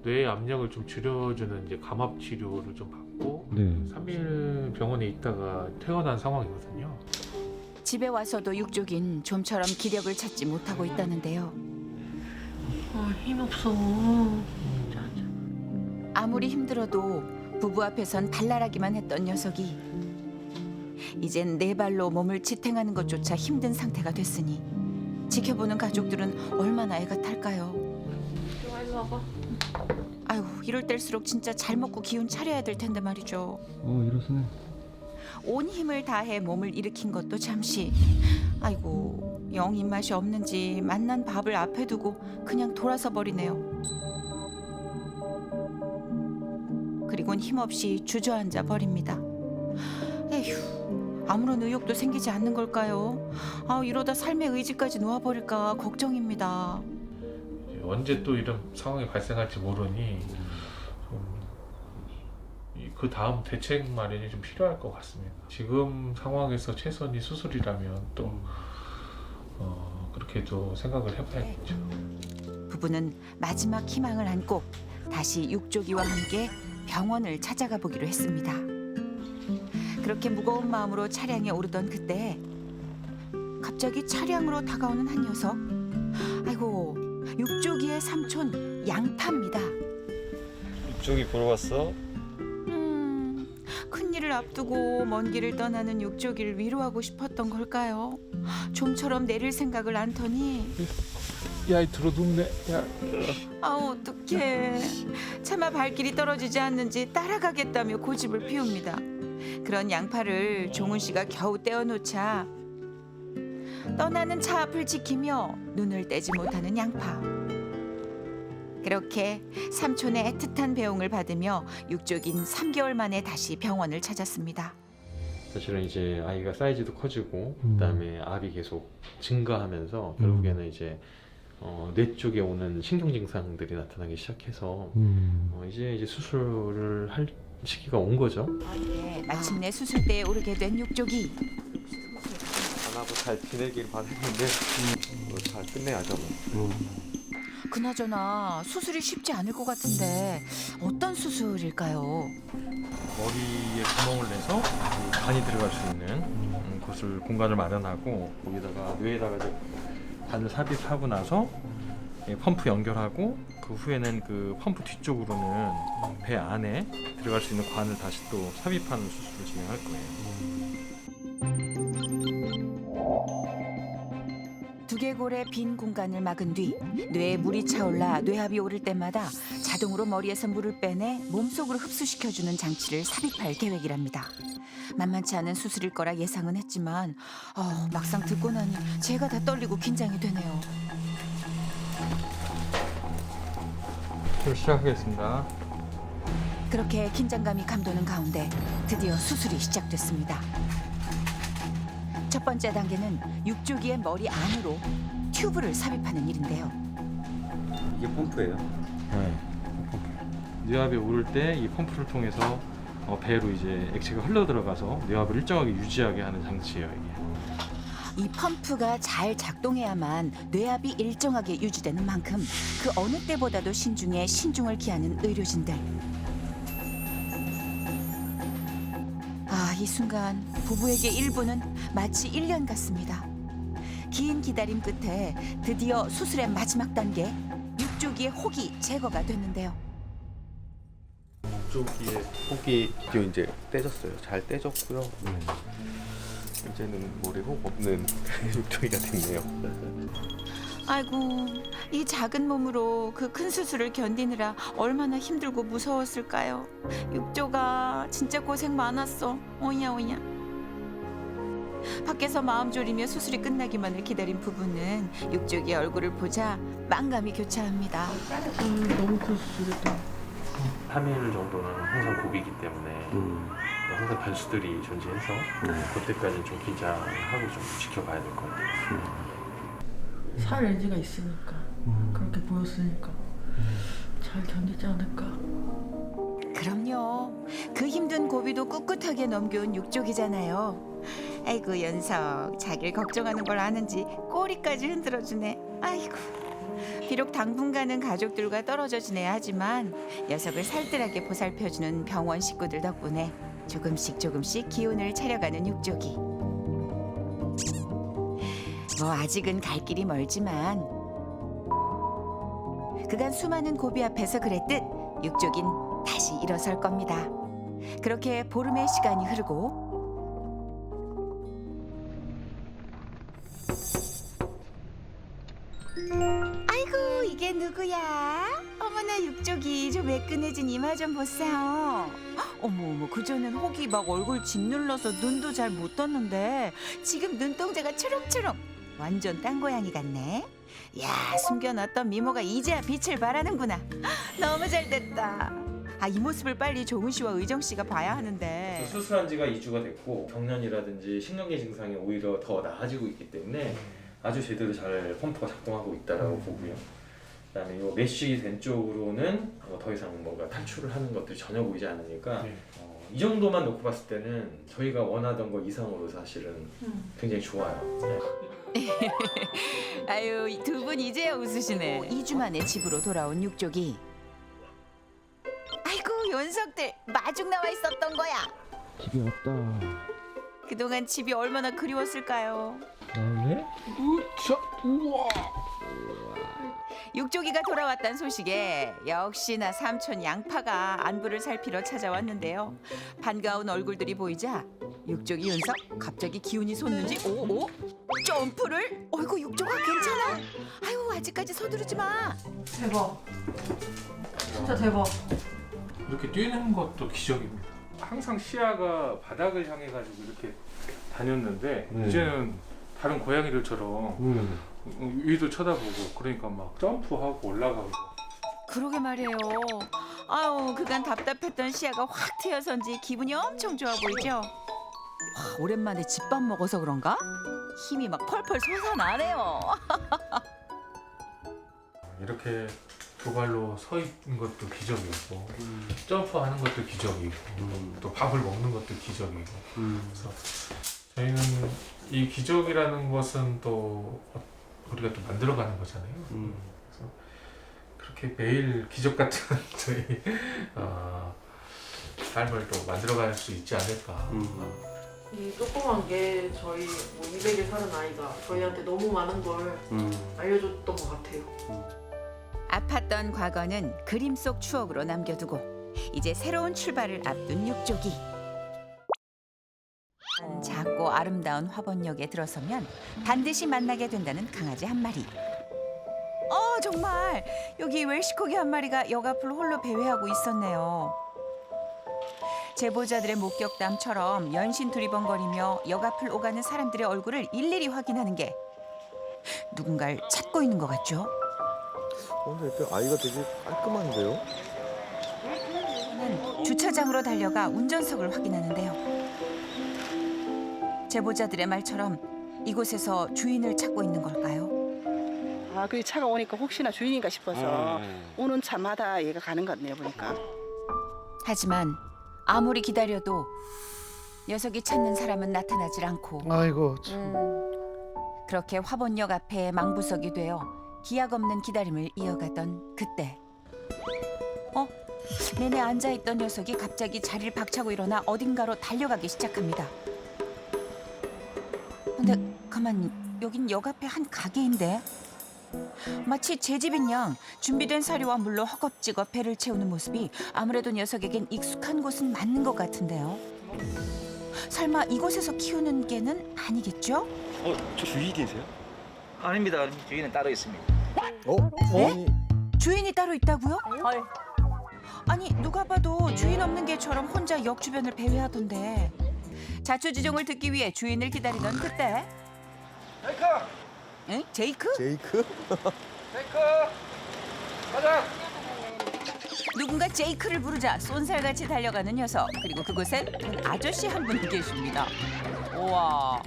뇌의 압력을 좀 줄여주는 이제 감압 치료를 좀 받고 네. 3일 병원에 있다가 퇴원한 상황이거든요. 집에 와서도 육족인 좀처럼 기력을 찾지 못하고 있다는데요. 힘 없어. 아무리 힘들어도 부부 앞에선 발랄하기만 했던 녀석이 이젠 네 발로 몸을 지탱하는 것조차 힘든 상태가 됐으니 지켜보는 가족들은 얼마나 애가 탈까요? 일로 와봐. 아유, 이럴 때일수록 진짜 잘 먹고 기운 차려야 될 텐데 말이죠. 일어서네. 온 힘을 다해 몸을 일으킨 것도 잠시. 아이고, 영 입맛이 없는지 맛난 밥을 앞에 두고 그냥 돌아서 버리네요. 그리곤 힘없이 주저앉아 버립니다. 에휴, 아무런 의욕도 생기지 않는 걸까요? 이러다 삶의 의지까지 놓아버릴까 걱정입니다. 언제 또 이런 상황이 발생할지 모르니 그 다음 대책 마련이 좀 필요할 것 같습니다. 지금 상황에서 최선이 수술이라면 또 그렇게도 생각을 해봐야겠죠. 부부는 마지막 희망을 안고 다시 육조기와 함께 병원을 찾아가 보기로 했습니다. 그렇게 무거운 마음으로 차량에 오르던 그때 갑자기 차량으로 다가오는 한 녀석. 아이고, 육조기의 삼촌 양파입니다. 육조기 보러 왔어? 큰일을 앞두고 먼 길을 떠나는 육조기를 위로하고 싶었던 걸까요? 좀처럼 내릴 생각을 않더니 야, 들어눕네. 야. 어떡해. 차마 발길이 떨어지지 않는지 따라가겠다며 고집을 피웁니다. 그런 양파를 종훈 씨가 겨우 떼어놓자 떠나는 차 앞을 지키며 눈을 떼지 못하는 양파. 그렇게 삼촌의 애틋한 배웅을 받으며 육조기는 3개월 만에 다시 병원을 찾았습니다. 사실은 이제 아이가 사이즈도 커지고 그다음에 압이 계속 증가하면서 결국에는 이제 뇌 쪽에 오는 신경 증상들이 나타나기 시작해서 이제 수술을 할 시기가 온 거죠. 네, 마침내 수술대에 오르게 된 육조기. 안 하고 잘 지내길 바랬는데 잘 끝내야죠. 그나저나 수술이 쉽지 않을 것 같은데 어떤 수술일까요? 머리에 구멍을 내서 관이 들어갈 수 있는 곳을 공간을 마련하고 거기다가 뇌에다가 이제 관을 삽입하고 나서 펌프 연결하고 그 후에는 그 펌프 뒤쪽으로는 배 안에 들어갈 수 있는 관을 다시 또 삽입하는 수술을 진행할 거예요. 두개골의 빈 공간을 막은 뒤 뇌에 물이 차올라 뇌압이 오를 때마다 자동으로 머리에서 물을 빼내 몸속으로 흡수시켜주는 장치를 삽입할 계획이랍니다. 만만치 않은 수술일 거라 예상은 했지만 막상 듣고 나니 제가 다 떨리고 긴장이 되네요. 시작하겠습니다. 그렇게 긴장감이 감도는 가운데 드디어 수술이 시작됐습니다. 첫 번째 단계는 육조기의 머리 안으로 튜브를 삽입하는 일인데요. 이게 펌프예요? 네, 펌프. 뇌압이 오를 때 이 펌프를 통해서 배로 이제 액체가 흘러 들어가서 뇌압을 일정하게 유지하게 하는 장치예요, 이게. 이 펌프가 잘 작동해야만 뇌압이 일정하게 유지되는 만큼 그 어느 때보다도 신중에 신중을 기하는 의료진들. 이 순간 부부에게 1분은 마치 1년 같습니다. 긴 기다림 끝에 드디어 수술의 마지막 단계, 육조기의 혹이 제거가 됐는데요. 육조기의 혹이 이제 떼졌어요. 잘 떼졌고요. 이제는 머리 혹 없는 육조기가 됐네요. 아이고, 이 작은 몸으로 그 큰 수술을 견디느라 얼마나 힘들고 무서웠을까요? 육조가 진짜 고생 많았어. 오냐. 밖에서 마음 졸이며 수술이 끝나기만을 기다린 부부는 육조기의 얼굴을 보자 만감이 교차합니다. 너무 큰 수술이다. 3일 정도는 항상 고비이기 때문에 항상 변수들이 존재해서 그때까지는 좀 긴장하고 좀 지켜봐야 될 것 같아요. 살 의지가 있으니까 그렇게 보였으니까 잘 견디지 않을까. 그럼요. 그 힘든 고비도 꿋꿋하게 넘겨온 육족이잖아요. 아이고 연석, 자기를 걱정하는 걸 아는지 꼬리까지 흔들어주네. 아이고. 비록 당분간은 가족들과 떨어져 지내야 하지만 녀석을 살뜰하게 보살펴주는 병원 식구들 덕분에 조금씩 기운을 차려가는 육족이. 아직은 갈 길이 멀지만 그간 수많은 고비 앞에서 그랬듯 육족인 다시 일어설 겁니다. 그렇게 보름의 시간이 흐르고 아이고 이게 누구야? 어머나 육족이 저 매끈해진 이마 좀 보세요. 어머 그전엔 혹이 막 얼굴 짓눌러서 눈도 잘 못 떴는데 지금 눈동자가 초록초록 완전 딴 고양이 같네. 야 숨겨놨던 미모가 이제야 빛을 발하는구나. 너무 잘 됐다. 이 모습을 빨리 종훈 씨와 의정 씨가 봐야 하는데. 수술한 지가 2주가 됐고 경련이라든지 신경계 증상이 오히려 더 나아지고 있기 때문에 아주 제대로 잘 펌프가 작동하고 있다라고 보고요. 그다음에 이 메쉬 된 쪽으로는 더 이상 뭔가 탈출을 하는 것들이 전혀 보이지 않으니까 이 정도만 놓고 봤을 때는 저희가 원하던 거 이상으로 사실은 굉장히 좋아요. 아유, 두 분 이제야 웃으시네. 2주 만에 집으로 돌아온 육족이. 아이고, 연석들 마중 나와 있었던 거야. 집이 왔다. 그동안 집이 얼마나 그리웠을까요? 나오네? 우와. 육족이가 돌아왔다는 소식에 역시나 삼촌 양파가 안부를 살피러 찾아왔는데요. 반가운 얼굴들이 보이자 육족이 윤석 갑자기 기운이 솟는지 오오 점프를. 어이구, 육족아 괜찮아? 아유, 아직까지 서두르지 마. 대박. 진짜 대박. 이렇게 뛰는 것도 기적입니다. 항상 시야가 바닥을 향해 가지고 이렇게 다녔는데 이제는 다른 고양이들처럼 위도 쳐다보고 그러니까 막 점프하고 올라가고. 그러게 말이에요. 아유, 그간 답답했던 시야가 확 트여선지 기분이 엄청 좋아 보이죠? 와, 오랜만에 집밥 먹어서 그런가? 힘이 막 펄펄 솟아나네요. 이렇게 두 발로 서 있는 것도 기적이고 점프하는 것도 기적이고 또 밥을 먹는 것도 기적이고 그래서 저희는 이 기적이라는 것은 또 우리가 또 만들어가는 거잖아요. 그래서 그렇게 매일 기적 같은 저희 삶을 또 만들어갈 수 있지 않을까. 이 조그만 게 저희 200일 사는 아이가 저희한테 너무 많은 걸 알려줬던 것 같아요. 아팠던 과거는 그림 속 추억으로 남겨두고 이제 새로운 출발을 앞둔 육족이. 작고 아름다운 화번역에 들어서면 반드시 만나게 된다는 강아지 한 마리. 정말 여기 웰시코기 한 마리가 역 앞을 홀로 배회하고 있었네요. 제보자들의 목격담처럼 연신 두리번거리며 역 앞을 오가는 사람들의 얼굴을 일일이 확인하는 게 누군가를 찾고 있는 것 같죠? 근데 이렇게 아이가 되게 깔끔한데요? 저는 주차장으로 달려가 운전석을 확인하는데요. 제보자들의 말처럼 이곳에서 주인을 찾고 있는 걸까요? 그 차가 오니까 혹시나 주인인가 싶어서 오는 차마다 얘가 가는 것 같네요, 보니까. 하지만 아무리 기다려도 녀석이 찾는 사람은 나타나질 않고. 아이고. 그렇게 화번역 앞에 망부석이 되어 기약 없는 기다림을 이어가던 그때. 내내 앉아있던 녀석이 갑자기 자리를 박차고 일어나 어딘가로 달려가기 시작합니다. 근데 가만히 여긴 역 앞에 한 가게인데 마치 제 집인 양 준비된 사료와 물로 허겁지겁 배를 채우는 모습이 아무래도 녀석에겐 익숙한 곳은 맞는 것 같은데요. 설마 이곳에서 키우는 개는 아니겠죠? 저 주인이세요? 아닙니다. 주인은 따로 있습니다. 네? 주인이 따로 있다고요? 아니, 누가 봐도 주인 없는 개처럼 혼자 역 주변을 배회하던데. 자초지종을 듣기 위해 주인을 기다리던 그때. 제이크! 응? 제이크? 제이크? 제이크! 가자! 누군가 제이크를 부르자 쏜살같이 달려가는 녀석. 그리고 그곳엔 아저씨 한 분이 계십니다. 우와.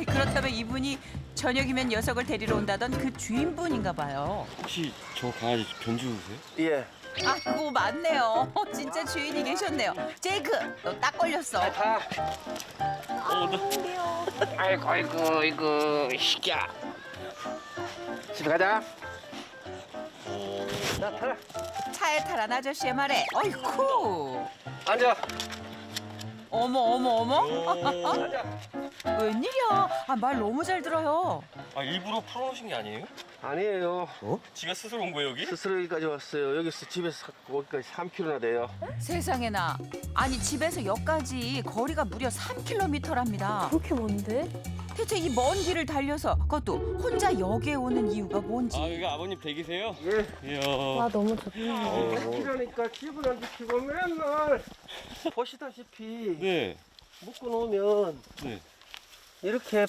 그렇다면 이분이 저녁이면 녀석을 데리러 온다던 그 주인분인가 봐요. 혹시 저 강아지 견주세요? 예. 그거 맞네요. 진짜 주인이 계셨네요. 제이크, 너 딱 걸렸어. 아이고, 시끼야. 집에 가자. 자, 타라. 차에 타란 아저씨의 말에 어이쿠. 앉아. 어머. 웬일이야? 말 너무 잘 들어요. 일부러 풀어놓으신 게 아니에요? 아니에요. 지가 스스로 온 거예요, 여기? 스스로 여기까지 왔어요. 여기서 집에서 거기까지 3km나 돼요. 세상에나. 아니, 집에서 역까지 거리가 무려 3km랍니다. 그렇게 먼데? 대체 이 먼 길을 달려서 그것도 혼자 역에 오는 이유가 뭔지. 이거 아버님 댁이세요? 예. 이야. 와, 너무 좋다. 이러니까 집을 안 지키고 맨날 보시다시피 네. 묶어 놓으면 네. 이렇게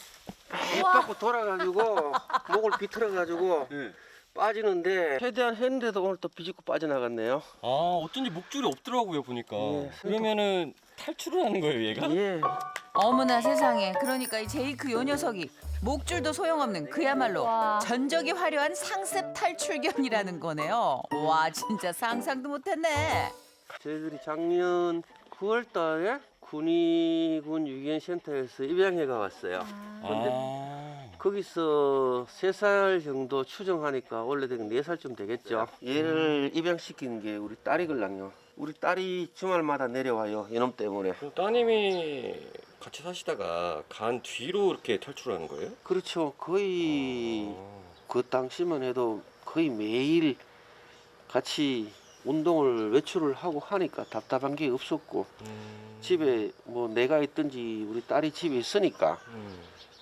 배 받고 돌아가지고 목을 비틀어가지고 빠지는데 최대한 했는데도 오늘 또 비집고 빠져나갔네요. 아 어쩐지 목줄이 없더라고요 보니까. 그러면은 탈출을 하는 거예요 얘가? 예. 어머나 세상에. 그러니까 이 제이크 요 녀석이 목줄도 소용없는 그야말로 전적이 화려한 상습 탈출견이라는 거네요. 와 진짜 상상도 못했네. 저희들이 작년 9월 달에 군의군 유기견센터에서 입양해가 왔어요. 근데 거기서 3살 정도 추정하니까 원래 4살쯤 되겠죠. 얘를 입양시킨 게 우리 딸이걸랑요. 우리 딸이 주말마다 내려와요. 이놈 때문에. 따님이 같이 사시다가 간 뒤로 이렇게 탈출하는 거예요? 그렇죠. 거의 그 당시만 해도 거의 매일 같이 운동을 외출을 하고 하니까 답답한 게 없었고 집에 뭐 내가 있든지 우리 딸이 집에 있으니까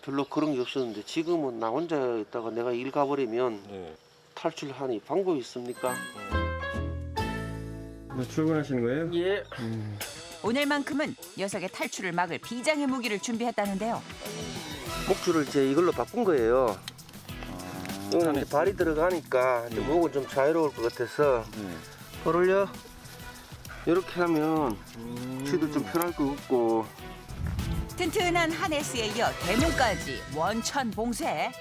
별로 그런 게 없었는데 지금은 나 혼자 있다가 내가 일 가버리면 탈출하니 방법이 있습니까? 출근하시는 거예요? 예. 오늘만큼은 녀석의 탈출을 막을 비장의 무기를 준비했다는데요. 목줄을 이제 이걸로 바꾼 거예요. 이거는 이제 발이 들어가니까 이제 목은 좀 자유로울 것 같아서 볼을요 이렇게 하면 쥐도 좀 편할 것 같고. 튼튼한 하네스에 이어 대문까지 원천봉쇄.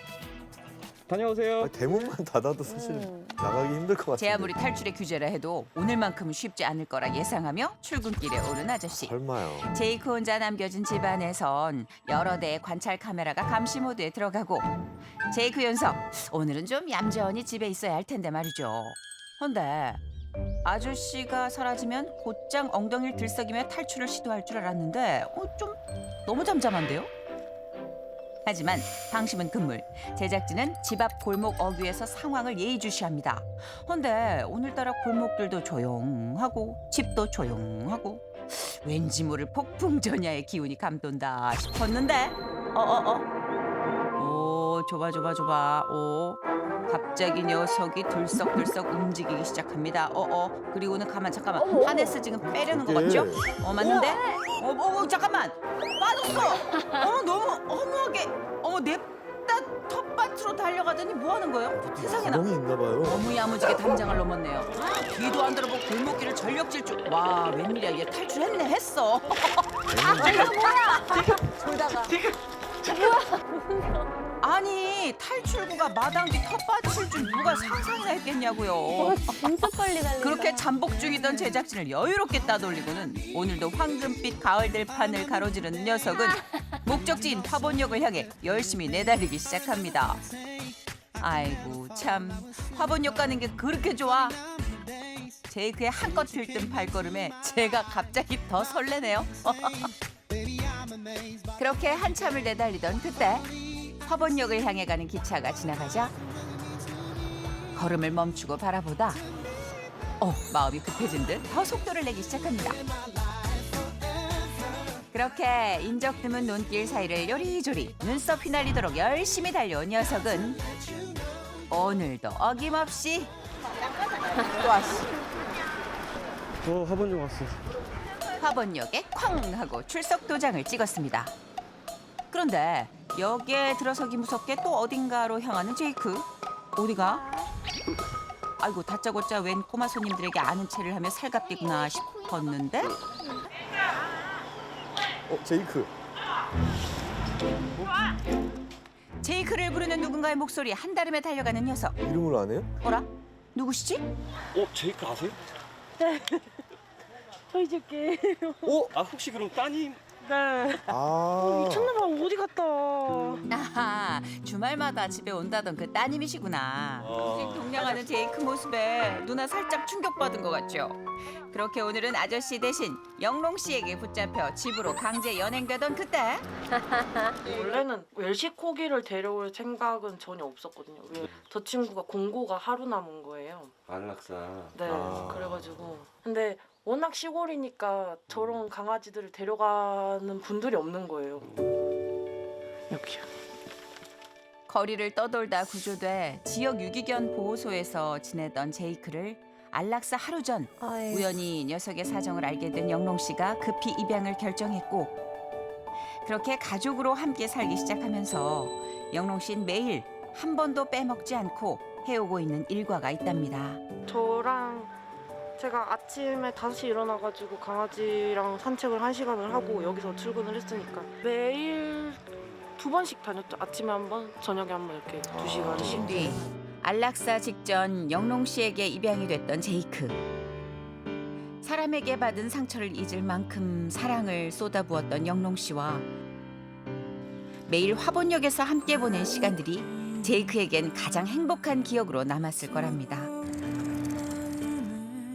다녀오세요. 대문만 닫아도 사실 나가기 힘들 것 같아요. 제 아무리 탈출의 규제라 해도 오늘만큼은 쉽지 않을 거라 예상하며 출근길에 오른 아저씨. 설마요. 제이크 혼자 남겨진 집안에선 여러 대의 관찰 카메라가 감시 모드에 들어가고 제이크 연석 오늘은 좀 얌전히 집에 있어야 할 텐데 말이죠. 근데 아저씨가 사라지면 곧장 엉덩이를 들썩이며 탈출을 시도할 줄 알았는데 좀 너무 잠잠한데요? 하지만 방심은 금물. 제작진은 집 앞 골목 어귀에서 상황을 예의주시합니다. 근데 오늘따라 골목들도 조용하고 집도 조용하고 왠지 모를 폭풍전야의 기운이 감돈다 싶었는데 오 좁아 오 갑자기 녀석이 들썩들썩 움직이기 시작합니다. 그리고는 잠깐만 하네스 지금 빼려는 거 맞죠? 맞는데? 잠깐만 빠졌어. 너무 허무하게 냅다 텃밭으로 달려가더니 뭐 하는 거예요? 세상에나 구멍이 있나 봐요. 너무 야무지게 담장을 넘었네요. 뒤도 안 돌아보고 골목길을 전력 질주. 와 웬일이야 얘 탈출했네 했어. 이거 뭐야? 돌다가. 아니 탈출구가 마당 뒤 텃밭일 줄 누가 상상이나 했겠냐고요. 진짜 빨리 달린다. 그렇게 잠복 중이던 제작진을 여유롭게 따돌리고는 오늘도 황금빛 가을 들판을 가로지르는 녀석은 목적지인 화본역을 향해 열심히 내달리기 시작합니다. 아이고 참 화본역 가는 게 그렇게 좋아? 제이크의 한껏 들뜬 발걸음에 제가 갑자기 더 설레네요. 그렇게 한참을 내달리던 그때 화본역을 향해 가는 기차가 지나가자 걸음을 멈추고 바라보다 마음이 급해진 듯 더 속도를 내기 시작합니다. 그렇게 인적 드문 눈길 사이를 요리조리 눈썹 휘날리도록 열심히 달려온 녀석은 오늘도 어김없이 화본역 왔어. 화본역에 쾅 하고 출석 도장을 찍었습니다. 그런데 역에 들어서기 무섭게 또 어딘가로 향하는 제이크. 어디가? 아이고 다짜고짜 웬 꼬마 손님들에게 아는 체를 하며 살갑디구나 싶었는데 제이크. 제이크를 부르는 누군가의 목소리 한달음에 달려가는 녀석. 이름을 안 해요? 어라? 누구시지? 제이크 아세요? 네. 저희 집게. 혹시 그럼 따님? 네. 미쳤나봐. 어디 갔다. 아하, 주말마다 집에 온다던 그 따님이시구나. 동냥하는 제이크 모습에 누나 살짝 충격받은 것 같죠. 그렇게 오늘은 아저씨 대신 영롱 씨에게 붙잡혀 집으로 강제 연행되던 그때 원래는 웰시코기를 데려올 생각은 전혀 없었거든요. 왜 저 친구가 공고가 하루 남은 거예요. 안락사. 네. 그래가지고 근데 워낙 시골이니까 저런 강아지들을 데려가는 분들이 없는 거예요. 여기요. 거리를 떠돌다 구조돼 지역 유기견 보호소에서 지내던 제이크를 안락사 하루 전 우연히 녀석의 사정을 알게 된 영롱 씨가 급히 입양을 결정했고 그렇게 가족으로 함께 살기 시작하면서 영롱 씨는 매일 한 번도 빼먹지 않고 해오고 있는 일과가 있답니다. 저랑 제가 아침에 5시 일어나가지고 강아지랑 산책을 1시간을 하고 여기서 출근을 했으니까 매일 2번씩 다녔죠. 아침에 한 번, 저녁에 한 번 이렇게 2시간씩. 뒤 안락사 직전 영롱 씨에게 입양이 됐던 제이크. 사람에게 받은 상처를 잊을 만큼 사랑을 쏟아부었던 영롱 씨와 매일 화본역에서 함께 보낸 시간들이 제이크에겐 가장 행복한 기억으로 남았을 거랍니다.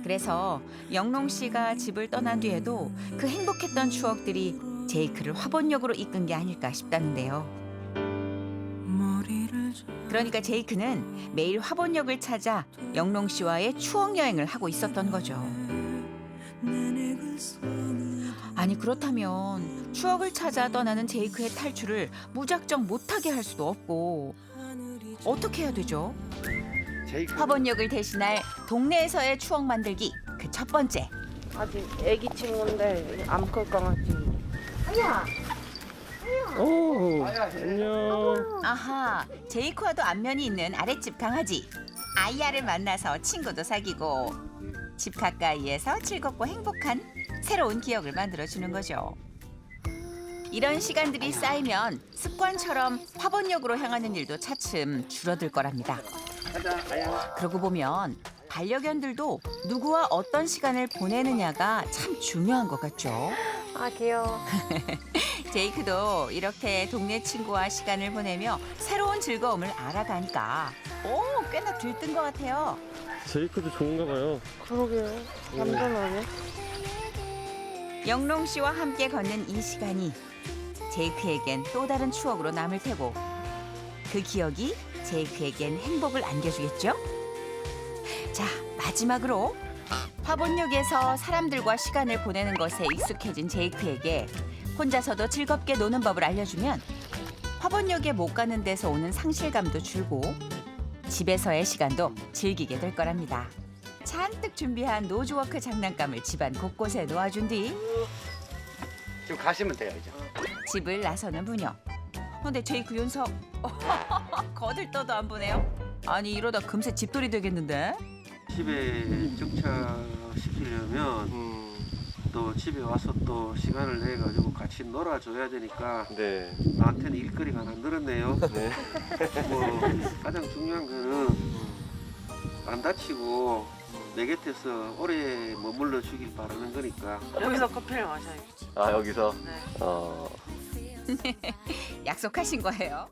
그래서 영롱 씨가 집을 떠난 뒤에도 그 행복했던 추억들이 제이크를 화본역으로 이끈 게 아닐까 싶다는데요. 그러니까 제이크는 매일 화본역을 찾아 영롱 씨와의 추억 여행을 하고 있었던 거죠. 아니 그렇다면 추억을 찾아 떠나는 제이크의 탈출을 무작정 못하게 할 수도 없고 어떻게 해야 되죠? 화본역을 대신할 동네에서의 추억 만들기 그 첫 번째. 아직 애기 친구인데 암컷 강아지. 오, 안녕. 아하, 제이크와도 안면이 있는 아랫집 강아지. 아이야를 만나서 친구도 사귀고 집 가까이에서 즐겁고 행복한 새로운 기억을 만들어주는 거죠. 이런 시간들이 쌓이면 습관처럼 화본역으로 향하는 일도 차츰 줄어들 거랍니다. 그러고 보면 반려견들도 누구와 어떤 시간을 보내느냐가 참 중요한 것 같죠. 아 귀여워. 제이크도 이렇게 동네 친구와 시간을 보내며 새로운 즐거움을 알아가니까 꽤나 들뜬 것 같아요. 제이크도 좋은가 봐요. 그러게요. 얌전하네. 영롱 씨와 함께 걷는 이 시간이 제이크에겐 또 다른 추억으로 남을 테고 그 기억이 제이크에겐 행복을 안겨주겠죠? 자, 마지막으로 화본역에서 사람들과 시간을 보내는 것에 익숙해진 제이크에게 혼자서도 즐겁게 노는 법을 알려주면 화본역에 못 가는 데서 오는 상실감도 줄고 집에서의 시간도 즐기게 될 거랍니다. 잔뜩 준비한 노즈워크 장난감을 집안 곳곳에 놓아준 뒤 지금 가시면 돼요 이제. 집을 나서는 부녀. 근데 제이크 윤석 거들떠도 안 보네요. 아니 이러다 금세 집돌이 되겠는데? 집에 정착시키려면 또 집에 와서 또 시간을 내 가지고 같이 놀아줘야 되니까 나한테는 일거리가 하나 늘었네요. 뭐 가장 중요한 거는 안 다치고 내 곁에서 오래 머물러 주길 바라는 거니까. 여기서 커피를 마셔요. 아 여기서? 네. 약속하신 거예요?